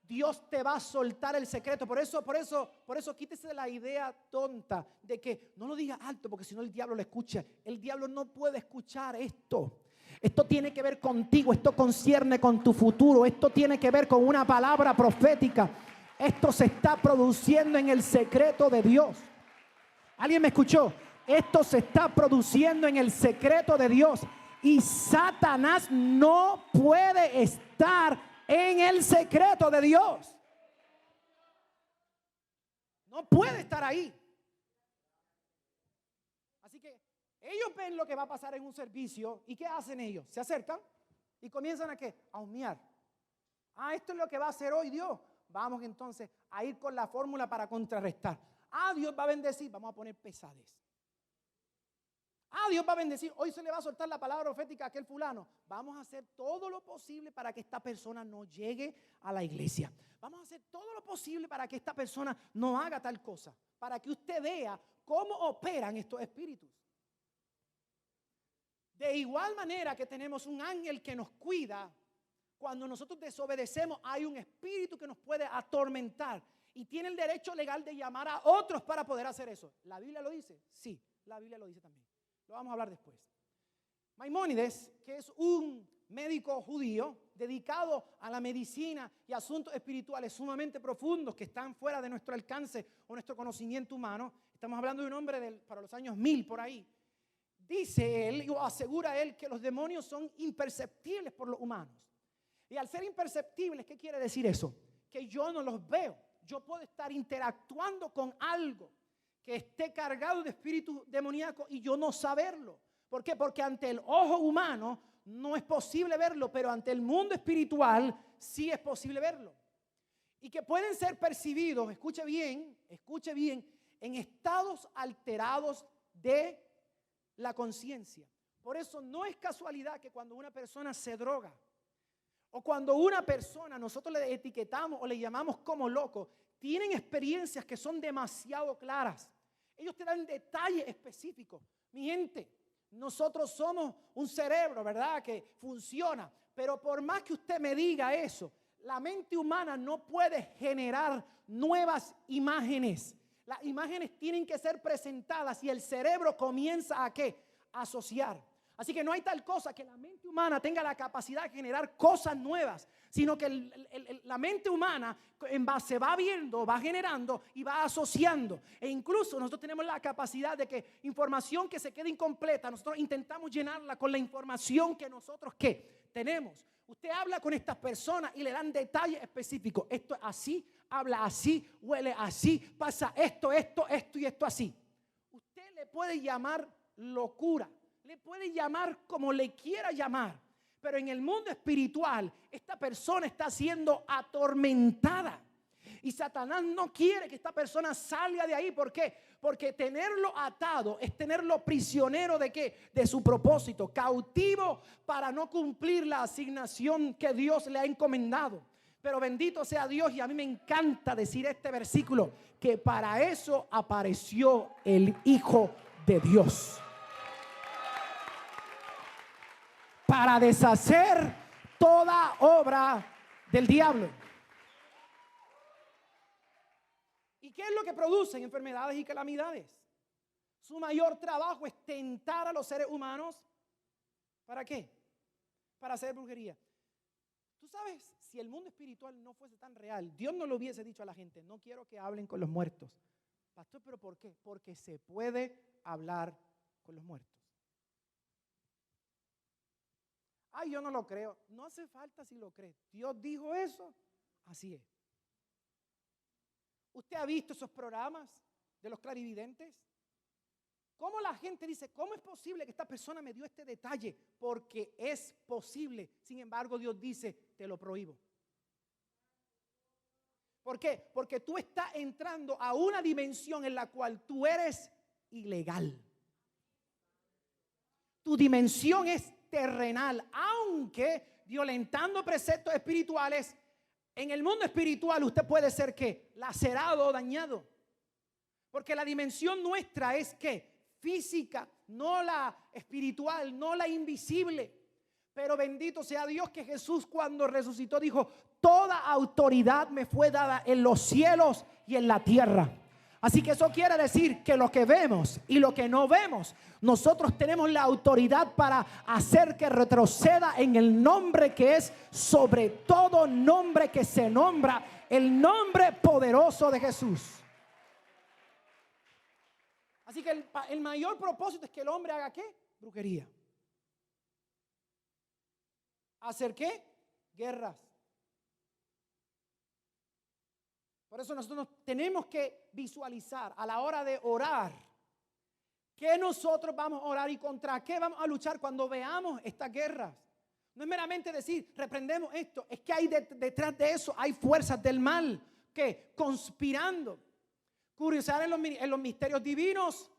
Dios te va a soltar el secreto. Por eso quítese la idea tonta de que no lo diga alto porque si no el diablo lo escucha. El diablo no puede escuchar esto. Esto tiene que ver contigo, esto concierne con tu futuro, esto tiene que ver con una palabra profética. Esto se está produciendo en el secreto de Dios. ¿Alguien me escuchó? Esto se está produciendo en el secreto de Dios. Y Satanás no puede estar en el secreto de Dios. No puede estar ahí. Así que ellos ven lo que va a pasar en un servicio. ¿Y qué hacen ellos? Se acercan y comienzan a ¿qué? A humear. Esto es lo que va a hacer hoy Dios. Vamos entonces a ir con la fórmula para contrarrestar. Dios va a bendecir. Vamos a poner pesadez. Dios va a bendecir. Hoy se le va a soltar la palabra profética a aquel fulano. Vamos a hacer todo lo posible para que esta persona no llegue a la iglesia. Vamos a hacer todo lo posible para que esta persona no haga tal cosa. Para que usted vea cómo operan estos espíritus. De igual manera que tenemos un ángel que nos cuida, cuando nosotros desobedecemos hay un espíritu que nos puede atormentar. Y tiene el derecho legal de llamar a otros para poder hacer eso. ¿La Biblia lo dice? Sí, la Biblia lo dice también. Lo vamos a hablar después. Maimónides, que es un médico judío dedicado a la medicina y asuntos espirituales sumamente profundos que están fuera de nuestro alcance o nuestro conocimiento humano. Estamos hablando de un hombre para los años 1000 por ahí. Dice él, o asegura él, que los demonios son imperceptibles por los humanos. Y al ser imperceptibles, ¿qué quiere decir eso? Que yo no los veo. Yo puedo estar interactuando con algo que esté cargado de espíritu demoníaco y yo no saberlo. ¿Por qué? Porque ante el ojo humano no es posible verlo, pero ante el mundo espiritual sí es posible verlo. Y que pueden ser percibidos, escuche bien, en estados alterados de la conciencia. Por eso no es casualidad que cuando una persona se droga o cuando una persona nosotros le etiquetamos o le llamamos como loco, tienen experiencias que son demasiado claras. Ellos te dan detalles específicos. Mi gente, nosotros somos un cerebro, ¿verdad? Que funciona. Pero por más que usted me diga eso, la mente humana no puede generar nuevas imágenes. Las imágenes tienen que ser presentadas y el cerebro comienza ¿a qué? A asociar. Así que no hay tal cosa que la mente humana tenga la capacidad de generar cosas nuevas, sino que la mente humana se va viendo, va generando y va asociando. E incluso nosotros tenemos la capacidad de que información que se quede incompleta, nosotros intentamos llenarla con la información que nosotros ¿qué? Tenemos. Usted habla con estas personas y le dan detalles específicos. Esto es así, habla así, huele así, pasa esto y esto así. Usted le puede llamar locura. Le puede llamar como le quiera llamar, pero en el mundo espiritual esta persona está siendo atormentada y Satanás no quiere que esta persona salga de ahí. ¿Por qué? Porque tenerlo atado es tenerlo prisionero ¿de qué? De su propósito, cautivo para no cumplir la asignación que Dios le ha encomendado. Pero bendito sea Dios, y a mí me encanta decir este versículo, que para eso apareció el Hijo de Dios. Para deshacer toda obra del diablo. ¿Y qué es lo que producen enfermedades y calamidades? Su mayor trabajo es tentar a los seres humanos. ¿Para qué? Para hacer brujería. Tú sabes, si el mundo espiritual no fuese tan real, Dios no lo hubiese dicho a la gente, no quiero que hablen con los muertos. Pastor, ¿pero por qué? Porque se puede hablar con los muertos. Ay, yo no lo creo. No hace falta si lo cree. Dios dijo eso, así es. ¿Usted ha visto esos programas de los clarividentes? ¿Cómo la gente dice, cómo es posible que esta persona me dio este detalle? Porque es posible. Sin embargo, Dios dice, te lo prohíbo. ¿Por qué? Porque tú estás entrando a una dimensión en la cual tú eres ilegal. Tu dimensión es terrenal, aunque violentando preceptos espirituales, en el mundo espiritual usted puede ser ¿qué? Lacerado o dañado. Porque la dimensión nuestra es ¿qué? Física, no la espiritual, no la invisible. Pero bendito sea Dios que Jesús cuando resucitó dijo, toda autoridad me fue dada en los cielos y en la tierra. Así que eso quiere decir que lo que vemos y lo que no vemos, nosotros tenemos la autoridad para hacer que retroceda en el nombre que es sobre todo nombre que se nombra, el nombre poderoso de Jesús. Así que el mayor propósito es que el hombre haga ¿qué? Brujería. ¿Hacer qué? Guerras. Por eso nosotros tenemos que visualizar a la hora de orar que nosotros vamos a orar y contra qué vamos a luchar cuando veamos estas guerras. No es meramente decir, reprendemos esto, es que hay detrás de eso hay fuerzas del mal que conspirando, curiosar en los misterios divinos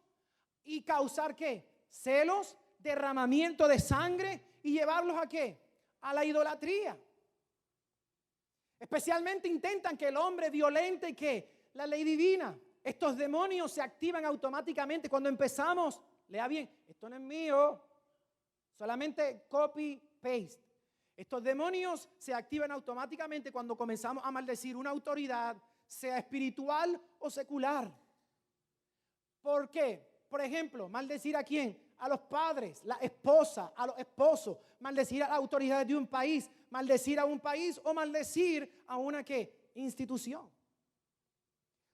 y causar ¿qué? Celos, derramamiento de sangre y llevarlos ¿a qué? A la idolatría. Especialmente intentan que el hombre violente que la ley divina. Estos demonios se activan automáticamente cuando empezamos. Lea bien, esto no es mío. Solamente copy, paste. Estos demonios se activan automáticamente cuando comenzamos a maldecir una autoridad, sea espiritual o secular. ¿Por qué? Por ejemplo, maldecir ¿a quién? A los padres, la esposa, a los esposos, maldecir a las autoridades de un país, maldecir a un país o maldecir a una ¿qué? Institución.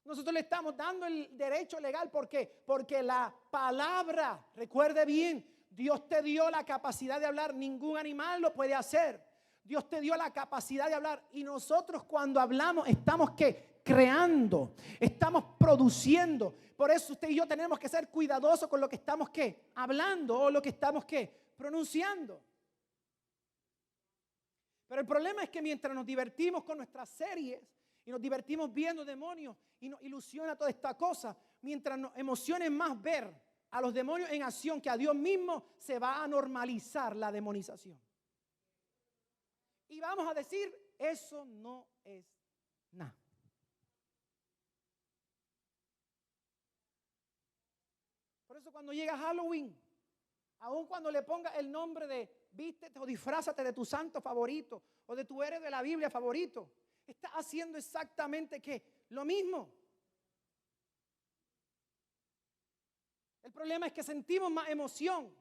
Nosotros le estamos dando el derecho legal, ¿por qué? Porque la palabra, recuerde bien, Dios te dio la capacidad de hablar, ningún animal lo puede hacer. Dios te dio la capacidad de hablar y nosotros cuando hablamos estamos ¿qué? Creando, estamos produciendo. Por eso usted y yo tenemos que ser cuidadosos con lo que estamos ¿qué? Hablando o lo que estamos ¿qué? Pronunciando. Pero el problema es que mientras nos divertimos con nuestras series y nos divertimos viendo demonios y nos ilusiona toda esta cosa, mientras nos emocione más ver a los demonios en acción que a Dios mismo, se va a normalizar la demonización. Y vamos a decir, eso no es nada. Por eso cuando llega Halloween, aun cuando le ponga el nombre de vístete o disfrázate de tu santo favorito o de tu héroe de la Biblia favorito, está haciendo exactamente ¿qué? Lo mismo. El problema es que sentimos más emoción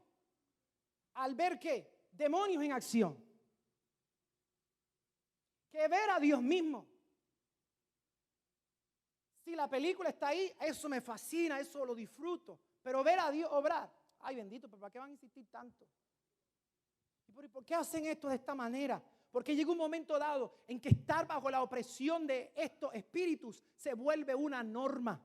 al ver ¿qué? Demonios en acción que ver a Dios mismo. Si la película está ahí, eso me fascina, eso lo disfruto. Pero ver a Dios obrar, ay bendito, ¿pero para qué van a insistir tanto? ¿Y por qué hacen esto de esta manera? Porque llega un momento dado en que estar bajo la opresión de estos espíritus se vuelve una norma.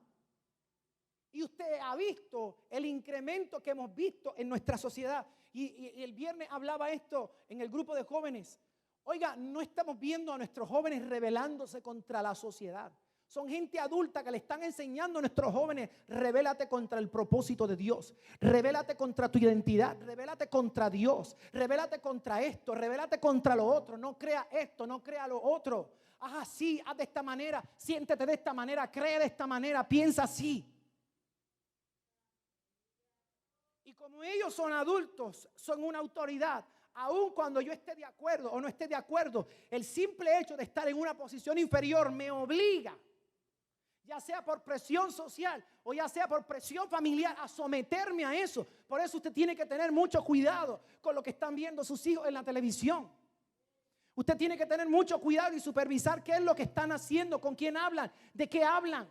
Y usted ha visto el incremento que hemos visto en nuestra sociedad. Y el viernes hablaba esto en el grupo de jóvenes. Oiga, no estamos viendo a nuestros jóvenes rebelándose contra la sociedad. Son gente adulta que le están enseñando a nuestros jóvenes, rebélate contra el propósito de Dios, rebélate contra tu identidad, rebélate contra Dios, rebélate contra esto, rebélate contra lo otro, no crea esto, no crea lo otro. Haz así, haz de esta manera, siéntete de esta manera, cree de esta manera, piensa así. Y como ellos son adultos, son una autoridad, aun cuando yo esté de acuerdo o no esté de acuerdo, el simple hecho de estar en una posición inferior me obliga, ya sea por presión social o ya sea por presión familiar, a someterme a eso. Por eso usted tiene que tener mucho cuidado con lo que están viendo sus hijos en la televisión. Usted tiene que tener mucho cuidado y supervisar qué es lo que están haciendo, con quién hablan, de qué hablan.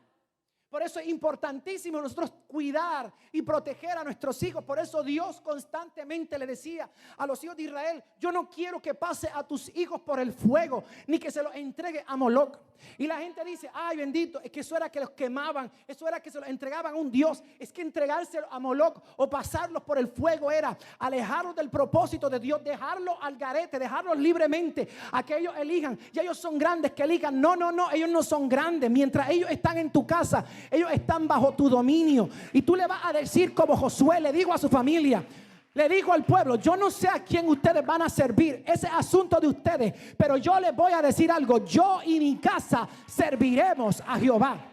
Por eso es importantísimo nosotros cuidar y proteger a nuestros hijos. Por eso Dios constantemente le decía a los hijos de Israel: yo no quiero que pase a tus hijos por el fuego, ni que se los entregue a Moloc. Y la gente dice: ay, bendito, es que eso era que los quemaban, eso era que se los entregaban a un Dios. Es que entregárselo a Moloc o pasarlos por el fuego era alejarlos del propósito de Dios, dejarlos al garete, dejarlos libremente a que ellos elijan. Y ellos son grandes, que elijan. No, ellos no son grandes. Mientras ellos están en tu casa, ellos están bajo tu dominio. Y tú le vas a decir, como Josué le dijo a su familia, le dijo al pueblo: yo no sé a quién ustedes van a servir, ese es asunto de ustedes, pero yo les voy a decir algo: yo y mi casa serviremos a Jehová.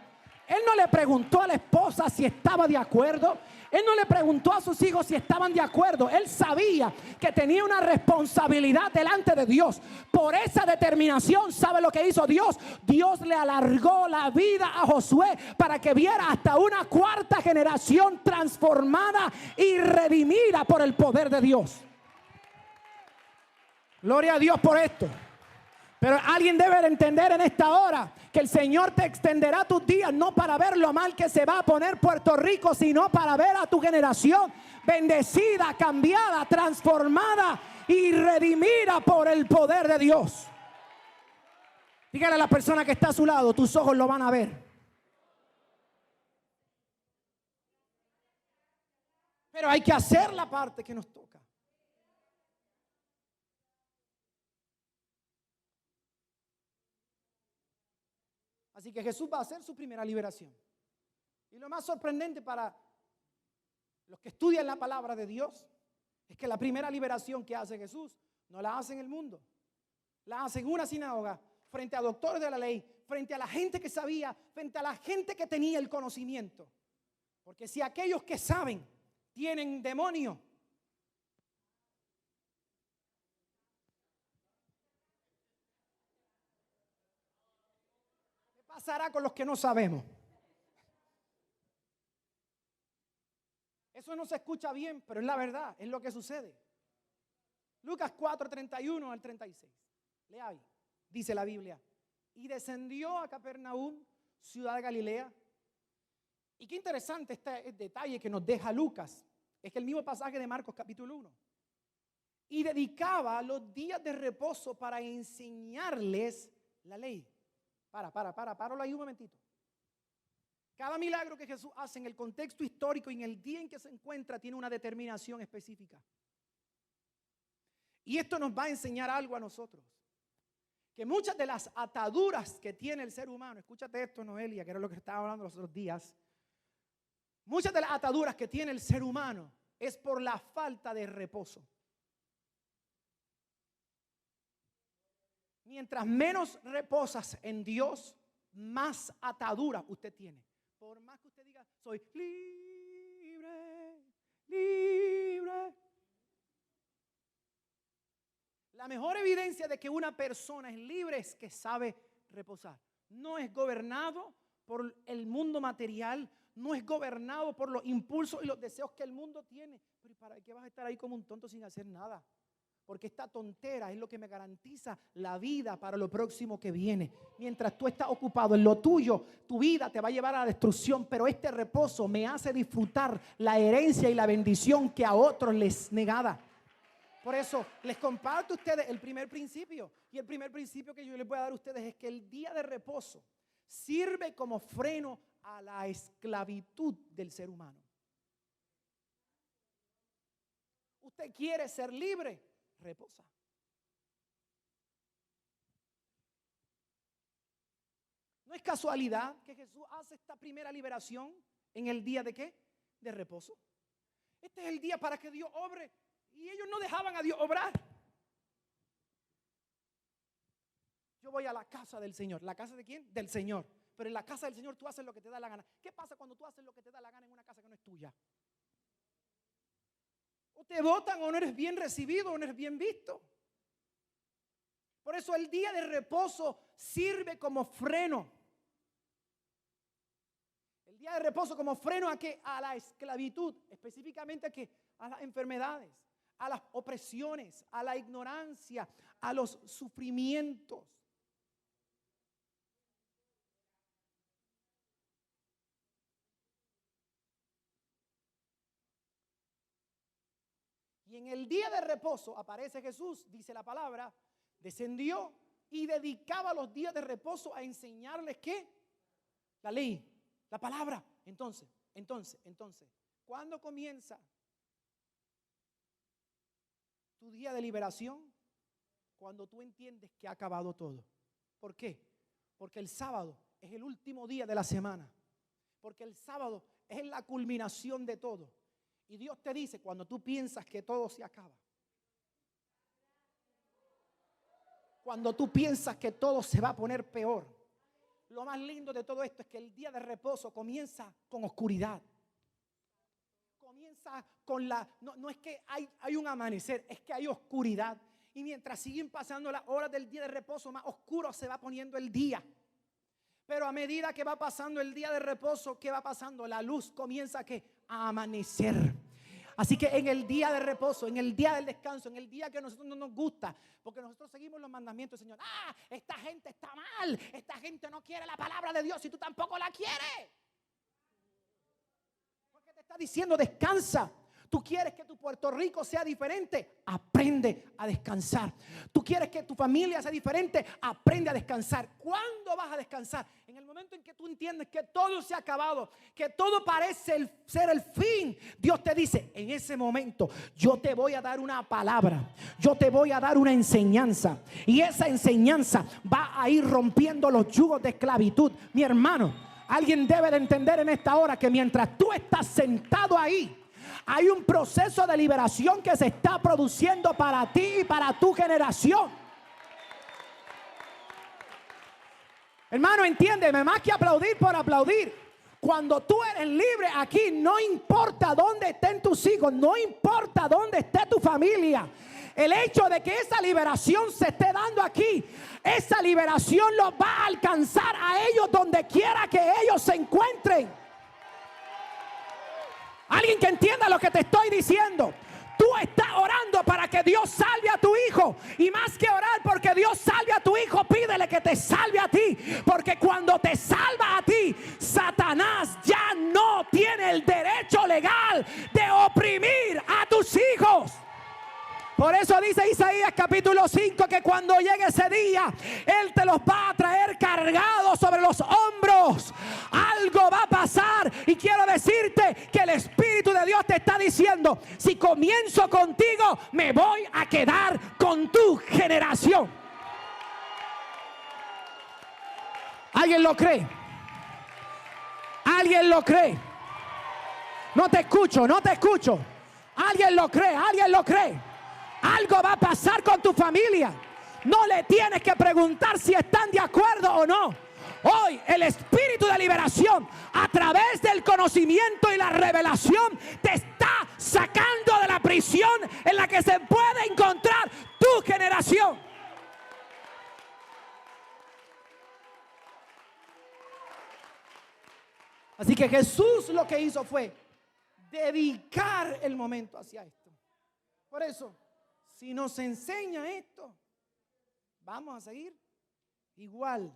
Él no le preguntó a la esposa si estaba de acuerdo. Él no le preguntó a sus hijos si estaban de acuerdo. Él sabía que tenía una responsabilidad delante de Dios. Por esa determinación, ¿sabe lo que hizo Dios? Dios le alargó la vida a Josué para que viera hasta una cuarta generación transformada y redimida por el poder de Dios. Gloria a Dios por esto. Pero alguien debe de entender en esta hora que el Señor te extenderá tus días no para ver lo mal que se va a poner Puerto Rico, sino para ver a tu generación bendecida, cambiada, transformada y redimida por el poder de Dios. Dígale a la persona que está a su lado: tus ojos lo van a ver. Pero hay que hacer la parte que nos toca. Así que Jesús va a hacer su primera liberación. Y lo más sorprendente para los que estudian la palabra de Dios es que la primera liberación que hace Jesús no la hace en el mundo. La hace en una sinagoga, frente a doctores de la ley, frente a la gente que sabía, frente a la gente que tenía el conocimiento. Porque si aquellos que saben tienen demonio, ¿qué pasará con los que no sabemos? Eso no se escucha bien, pero es la verdad, es lo que sucede. Lucas 4, 31 al 36. Lea ahí. Dice la Biblia: y descendió a Capernaum, ciudad de Galilea. Y qué interesante este detalle que nos deja Lucas. Es que el mismo pasaje de Marcos capítulo 1. Y dedicaba los días de reposo para enseñarles la ley. Páralo ahí un momentito. Cada milagro que Jesús hace en el contexto histórico y en el día en que se encuentra tiene una determinación específica. Y esto nos va a enseñar algo a nosotros. Que muchas de las ataduras que tiene el ser humano, escúchate esto, Noelia, que era lo que estaba hablando los otros días. Muchas de las ataduras que tiene el ser humano es por la falta de reposo. Mientras menos reposas en Dios, más ataduras usted tiene. Por más que usted diga: soy libre, libre. La mejor evidencia de que una persona es libre es que sabe reposar. No es gobernado por el mundo material, no es gobernado por los impulsos y los deseos que el mundo tiene. Pero ¿para qué vas a estar ahí como un tonto sin hacer nada? Porque esta tontera es lo que me garantiza la vida para lo próximo que viene. Mientras tú estás ocupado en lo tuyo, tu vida te va a llevar a la destrucción. Pero este reposo me hace disfrutar la herencia y la bendición que a otros les negada. Por eso les comparto a ustedes el primer principio. Y el primer principio que yo les voy a dar a ustedes es que el día de reposo sirve como freno a la esclavitud del ser humano. Usted quiere ser libre, reposa. No es casualidad que Jesús hace esta primera liberación en el día de ¿qué? De reposo. Este es el día para que Dios obre. Y ellos no dejaban a Dios obrar. Yo voy a la casa del Señor. ¿La casa de quién? Del Señor. Pero en la casa del Señor tú haces lo que te da la gana. ¿Qué pasa cuando tú haces lo que te da la gana en una casa que no es tuya? O te votan, o no eres bien recibido, o no eres bien visto. Por eso el día de reposo sirve como freno. El día de reposo como freno ¿a qué? A la esclavitud, específicamente ¿a qué? A las enfermedades, a las opresiones, a la ignorancia, a los sufrimientos. Y en el día de reposo aparece Jesús, dice la palabra, descendió y dedicaba los días de reposo a enseñarles ¿qué? La ley, la palabra. Entonces, ¿cuándo comienza tu día de liberación? Cuando tú entiendes que ha acabado todo. ¿Por qué? Porque el sábado es el último día de la semana. Porque el sábado es la culminación de todo. Y Dios te dice, cuando tú piensas que todo se acaba, cuando tú piensas que todo se va a poner peor, lo más lindo de todo esto es que el día de reposo comienza con oscuridad. Comienza con no es que hay un amanecer, es que hay oscuridad. Y mientras siguen pasando las horas del día de reposo, más oscuro se va poniendo el día. Pero a medida que va pasando el día de reposo, ¿qué va pasando? La luz comienza a amanecer. Así que en el día de reposo, en el día del descanso, en el día que a nosotros no nos gusta, porque nosotros seguimos los mandamientos del Señor. Esta gente está mal, esta gente no quiere la palabra de Dios y tú tampoco la quieres. Porque te está diciendo descansa. Tú quieres que tu Puerto Rico sea diferente, aprende a descansar. Tú quieres que tu familia sea diferente, aprende a descansar. ¿Cuándo vas a descansar? En el momento en que tú entiendes que todo se ha acabado, que todo parece ser el fin, Dios te dice, en ese momento yo te voy a dar una palabra, yo te voy a dar una enseñanza, y esa enseñanza va a ir rompiendo los yugos de esclavitud. Mi hermano, alguien debe de entender en esta hora que mientras tú estás sentado ahí, hay un proceso de liberación que se está produciendo para ti y para tu generación. Hermano, entiéndeme, más que aplaudir por aplaudir. Cuando tú eres libre aquí, no importa dónde estén tus hijos, no importa dónde esté tu familia. El hecho de que esa liberación se esté dando aquí, esa liberación los va a alcanzar a ellos donde quiera que ellos se encuentren. Alguien que entienda lo que te estoy diciendo. Tú estás orando para que Dios salve a tu hijo. Y más que orar porque Dios salve a tu hijo, pídele que te salve a ti. Porque cuando te salva a ti, Satanás ya no tiene el derecho legal de oprimir a tus hijos. Por eso dice Isaías capítulo 5 que cuando llegue ese día, Él te los va a traer cargados sobre los hombros. Algo va a pasar y quiero decirte que el Espíritu de Dios te está diciendo, si comienzo contigo, me voy a quedar con tu generación. ¿Alguien lo cree? ¿Alguien lo cree? No te escucho, no te escucho. ¿Alguien lo cree? ¿Alguien lo cree? Algo va a pasar con tu familia. No le tienes que preguntar si están de acuerdo o no. Hoy el espíritu de liberación, a través del conocimiento y la revelación, te está sacando de la prisión en la que se puede encontrar tu generación. Así que Jesús lo que hizo fue dedicar el momento hacia esto. Por eso, si nos enseña esto, vamos a seguir igual.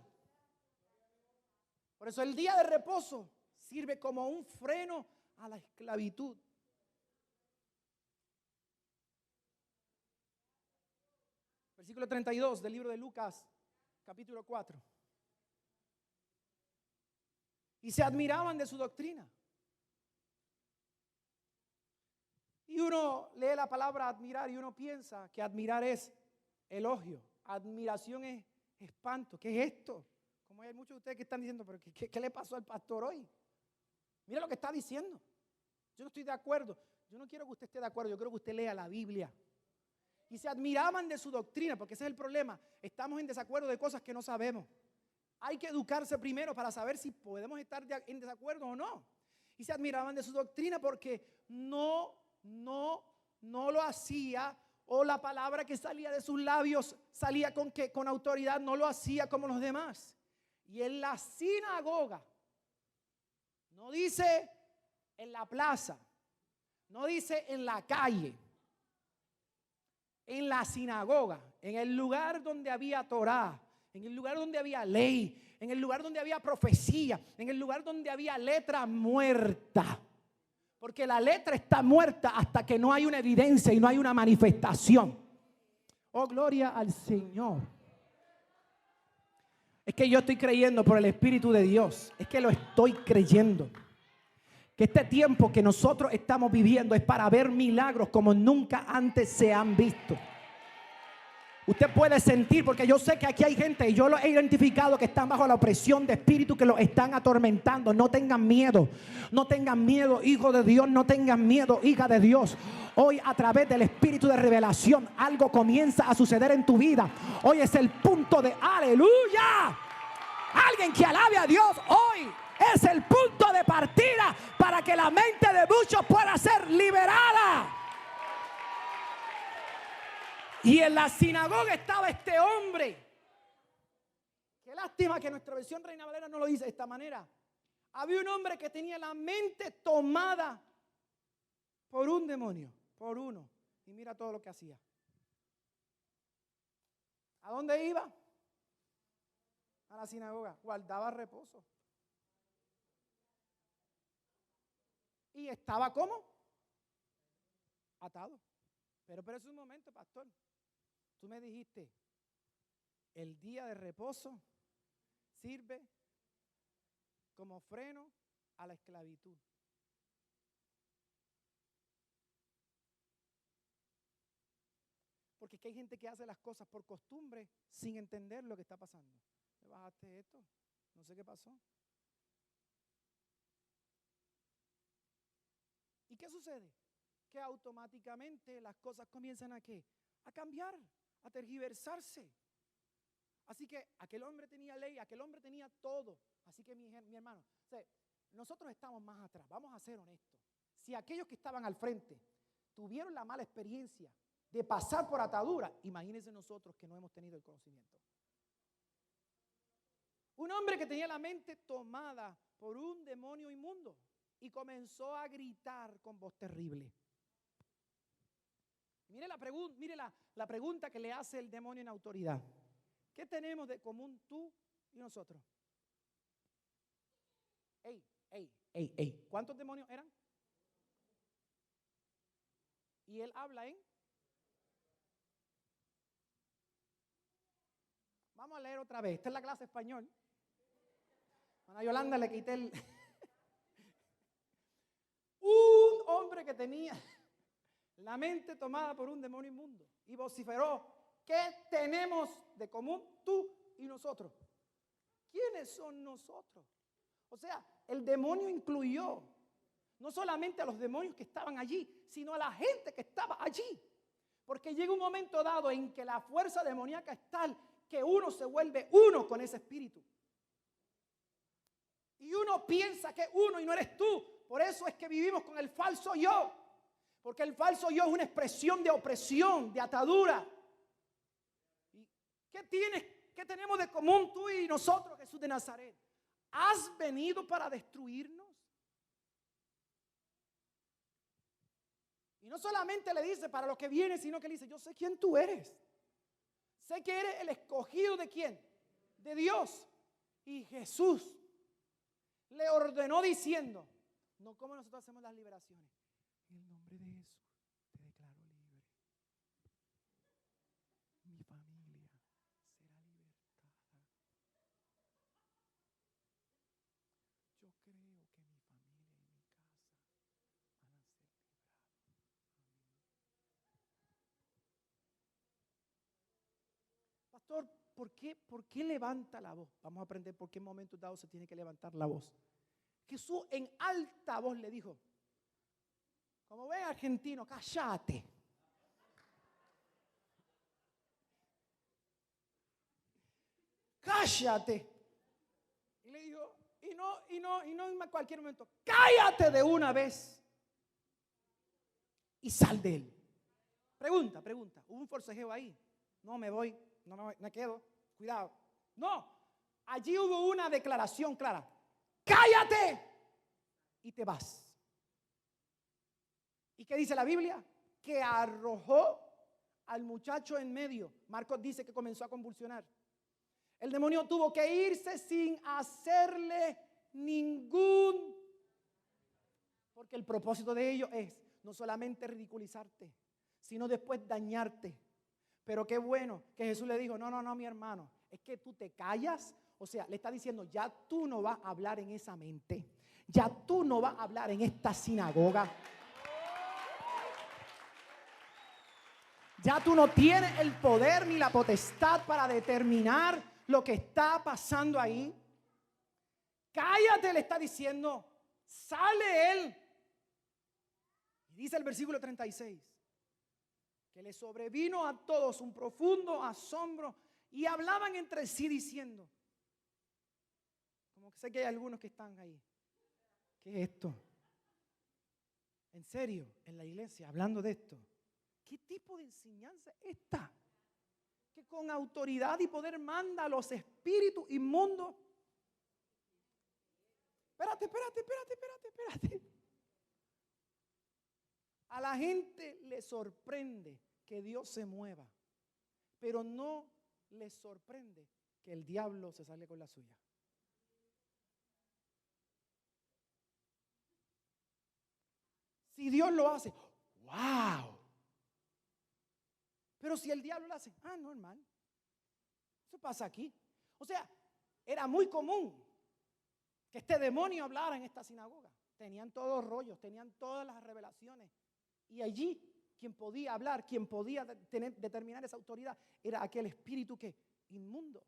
Por eso el día de reposo sirve como un freno a la esclavitud. Versículo 32 del libro de Lucas, capítulo 4. Y se admiraban de su doctrina. Y uno lee la palabra admirar y uno piensa que admirar es elogio. Admiración es espanto. ¿Qué es esto? Como hay muchos de ustedes que están diciendo, pero ¿qué le pasó al pastor hoy? Mira lo que está diciendo. Yo no estoy de acuerdo. Yo no quiero que usted esté de acuerdo. Yo quiero que usted lea la Biblia. Y se admiraban de su doctrina, porque ese es el problema. Estamos en desacuerdo de cosas que no sabemos. Hay que educarse primero para saber si podemos estar en desacuerdo o no. Y se admiraban de su doctrina porque no lo hacía, o la palabra que salía de sus labios salía con autoridad, no lo hacía como los demás. Y en la sinagoga, no dice en la plaza, no dice en la calle, en la sinagoga, en el lugar donde había Torá, en el lugar donde había ley, en el lugar donde había profecía, en el lugar donde había letra muerta. Porque la letra está muerta hasta que no hay una evidencia y no hay una manifestación. Oh, gloria al Señor. Es que yo estoy creyendo por el Espíritu de Dios. Es que lo estoy creyendo. Que este tiempo que nosotros estamos viviendo es para ver milagros como nunca antes se han visto. Usted puede sentir, porque yo sé que aquí hay gente, y yo lo he identificado, que están bajo la opresión de espíritus que los están atormentando. No tengan miedo, no tengan miedo, hijo de Dios, no tengan miedo, hija de Dios. Hoy, a través del espíritu de revelación, algo comienza a suceder en tu vida. Hoy es el punto de aleluya. Alguien que alabe a Dios hoy es el punto de partida para que la mente de muchos pueda ser liberada. Y en la sinagoga estaba este hombre. Qué lástima que nuestra versión Reina Valera no lo dice de esta manera. Había un hombre que tenía la mente tomada por un demonio, por uno. Y mira todo lo que hacía. ¿A dónde iba? A la sinagoga. Guardaba reposo. Y estaba ¿cómo? Atado. Pero es un momento, pastor. Tú me dijiste, el día de reposo sirve como freno a la esclavitud. Porque es que hay gente que hace las cosas por costumbre sin entender lo que está pasando. ¿Me bajaste esto? No sé qué pasó. ¿Y qué sucede? Que automáticamente las cosas comienzan ¿a qué? A cambiar, a tergiversarse. Así que aquel hombre tenía ley, aquel hombre tenía todo. Así que mi hermano, o sea, nosotros estamos más atrás, vamos a ser honestos. Si aquellos que estaban al frente tuvieron la mala experiencia de pasar por atadura, imagínense nosotros que no hemos tenido el conocimiento. Un hombre que tenía la mente tomada por un demonio inmundo y comenzó a gritar con voz terrible. Mire la pregunta que le hace el demonio en autoridad. ¿Qué tenemos de común tú y nosotros? Ey. ¿Cuántos demonios eran? Y él habla en. Vamos a leer otra vez. Esta es la clase de español. A Yolanda le quité el. Un hombre que tenía la mente tomada por un demonio inmundo y vociferó: ¿qué tenemos de común tú y nosotros? ¿Quiénes son nosotros? O sea, el demonio incluyó no solamente a los demonios que estaban allí, sino a la gente que estaba allí. Porque llega un momento dado en que la fuerza demoníaca es tal que uno se vuelve uno con ese espíritu. Y uno piensa que es uno y no eres tú. Por eso es que vivimos con el falso yo. Porque el falso yo es una expresión de opresión, de atadura. ¿Y qué tenemos de común tú y nosotros, Jesús de Nazaret? ¿Has venido para destruirnos? Y no solamente le dice para los que vienen, sino que le dice: yo sé quién tú eres. Sé que eres el escogido ¿de quién? De Dios. Y Jesús le ordenó diciendo, no como nosotros hacemos las liberaciones: en el nombre de Jesús te declaro libre. Mi familia será libertada. Yo creo que mi familia y mi casa van a ser librados. Pastor, ¿por qué levanta la voz? Vamos a aprender por qué en momentos dados se tiene que levantar la voz. Jesús en alta voz le dijo, como ven argentino, cállate. Cállate. Y le dijo, y no en cualquier momento, cállate de una vez y sal de él. Pregunta, ¿hubo un forcejeo ahí? No me voy, no me quedo, cuidado. No, allí hubo una declaración clara. Cállate y te vas. ¿Y qué dice la Biblia? Que arrojó al muchacho en medio, Marcos dice que comenzó a convulsionar. El demonio tuvo que irse sin hacerle ningún, porque el propósito de ellos es no solamente ridiculizarte, sino después dañarte. Pero qué bueno que Jesús le dijo, no, mi hermano, es que tú te callas. O sea, le está diciendo, ya tú no vas a hablar en esa mente, ya tú no vas a hablar en esta sinagoga. Ya tú no tienes el poder ni la potestad para determinar lo que está pasando ahí. Cállate, le está diciendo, sale él. Y dice el versículo 36, que le sobrevino a todos un profundo asombro y hablaban entre sí diciendo, como que sé que hay algunos que están ahí, ¿qué es esto? En serio, en la iglesia, hablando de esto. ¿Qué tipo de enseñanza es esta? Que con autoridad y poder manda a los espíritus inmundos. Espérate. A la gente le sorprende que Dios se mueva, pero no le sorprende que el diablo se sale con la suya. Si Dios lo hace, ¡wow! Pero si el diablo lo hace, normal. Eso pasa aquí. O sea, era muy común que este demonio hablara en esta sinagoga. Tenían todos los rollos, tenían todas las revelaciones. Y allí, quien podía hablar, quien podía determinar esa autoridad, era aquel espíritu que inmundo.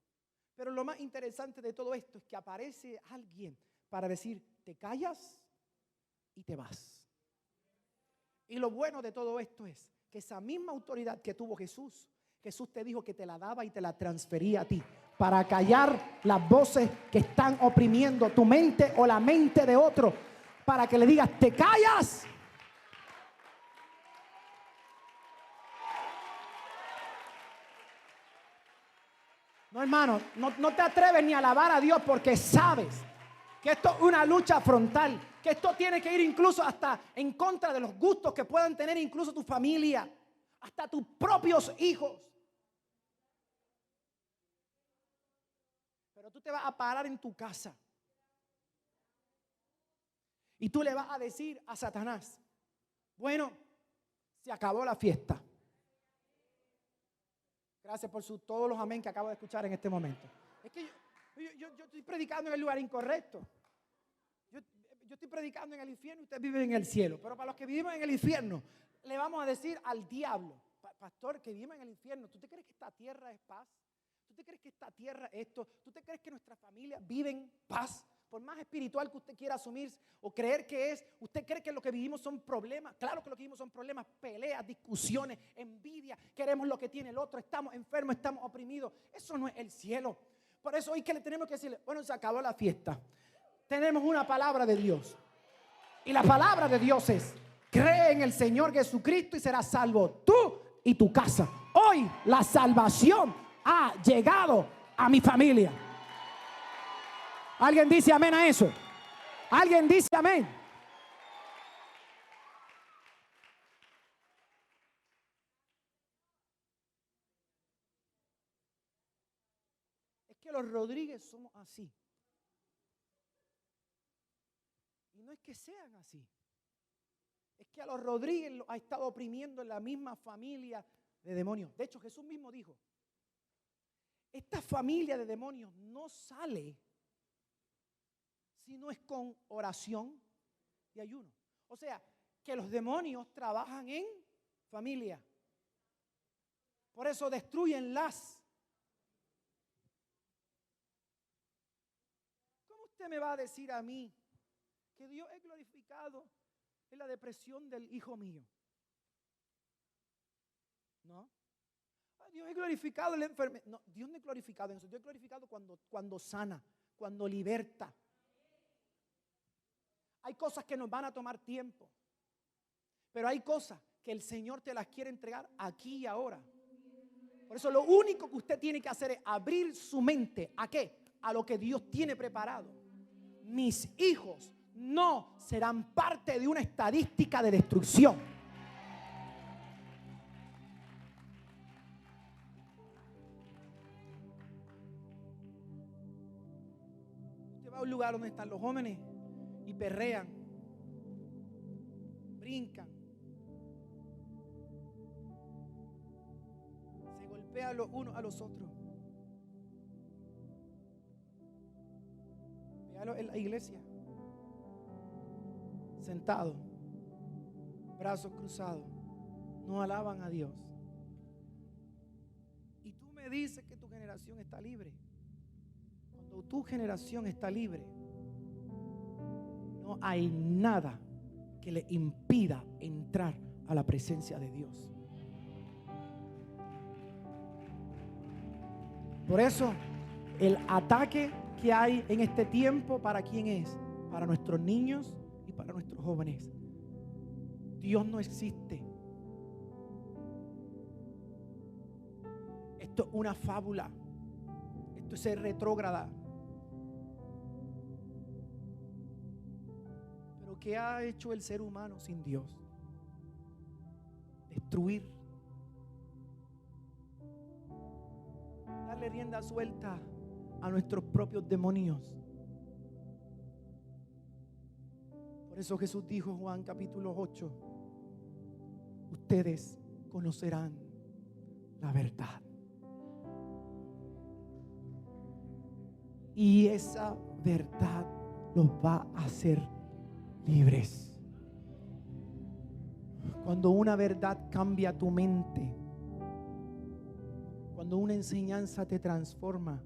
Pero lo más interesante de todo esto es que aparece alguien para decir, te callas y te vas. Y lo bueno de todo esto es que esa misma autoridad que tuvo Jesús te dijo que te la daba y te la transfería a ti para callar las voces que están oprimiendo tu mente o la mente de otro, para que le digas, te callas. No, hermano, no te atreves ni a alabar a Dios porque sabes que esto es una lucha frontal, que esto tiene que ir incluso hasta en contra de los gustos que puedan tener incluso tu familia, hasta tus propios hijos. Pero tú te vas a parar en tu casa y tú le vas a decir a Satanás, bueno, se acabó la fiesta. Gracias por todos los amén que acabo de escuchar en este momento. Es que yo estoy predicando en el lugar incorrecto. Yo estoy predicando en el infierno y ustedes viven en el cielo. Pero para los que vivimos en el infierno, le vamos a decir al diablo, pastor, que vivimos en el infierno, ¿tú te crees que esta tierra es paz? ¿Tú te crees que esta tierra es esto? ¿Tú te crees que nuestra familia vive en paz? Por más espiritual que usted quiera asumir o creer que es, ¿usted cree que lo que vivimos son problemas? Claro que lo que vivimos son problemas, peleas, discusiones, envidia, queremos lo que tiene el otro, estamos enfermos, estamos oprimidos. Eso no es el cielo. Por eso hoy que le tenemos que decirle, bueno, se acabó la fiesta. Tenemos una palabra de Dios. Y la palabra de Dios es, cree en el Señor Jesucristo y serás salvo tú y tu casa. Hoy la salvación ha llegado a mi familia. ¿Alguien dice amén a eso? ¿Alguien dice amén? Es que los Rodríguez somos así. Y no es que sean así. Es que a los Rodríguez los ha estado oprimiendo en la misma familia de demonios. De hecho, Jesús mismo dijo, esta familia de demonios no sale si no es con oración y ayuno. O sea, que los demonios trabajan en familia. Por eso destruyen las. ¿Cómo usted me va a decir a mí que Dios es glorificado en la depresión del hijo mío? ¿No? Dios es glorificado en la enfermedad. No, Dios no es glorificado en eso. Dios es glorificado cuando sana, cuando liberta. Hay cosas que nos van a tomar tiempo, pero hay cosas que el Señor te las quiere entregar aquí y ahora. Por eso lo único que usted tiene que hacer es abrir su mente. ¿A qué? A lo que Dios tiene preparado. Mis hijos no serán parte de una estadística de destrucción. va a un lugar donde están los jóvenes y perrean, brincan, se golpean los unos a los otros. Véalo en la iglesia, sentado, brazos cruzados, no alaban a Dios. Y tú me dices que tu generación está libre. Cuando tu generación está libre, no hay nada que le impida entrar a la presencia de Dios. Por eso, el ataque que hay en este tiempo, ¿para quién es? Para nuestros niños y para nuestros jóvenes. Dios no existe. Esto es una fábula. Esto es ser retrógrada. Pero ¿qué ha hecho el ser humano sin Dios? Destruir. Darle rienda suelta a nuestros propios demonios. Por eso Jesús dijo, Juan capítulo 8, ustedes conocerán la verdad. Y esa verdad los va a hacer libres. Cuando una verdad cambia tu mente, cuando una enseñanza te transforma,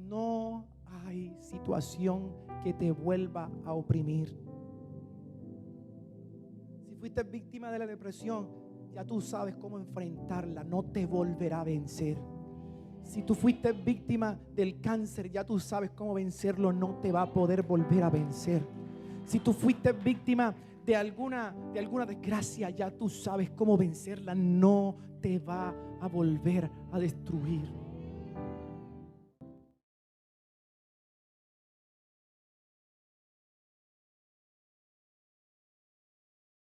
no hay situación que te vuelva a oprimir. Si fuiste víctima de la depresión, ya tú sabes cómo enfrentarla, no te volverá a vencer. Si tú fuiste víctima del cáncer, ya tú sabes cómo vencerlo, no te va a poder volver a vencer. Si tú fuiste víctima de alguna desgracia, ya tú sabes cómo vencerla, no te va a volver a destruir.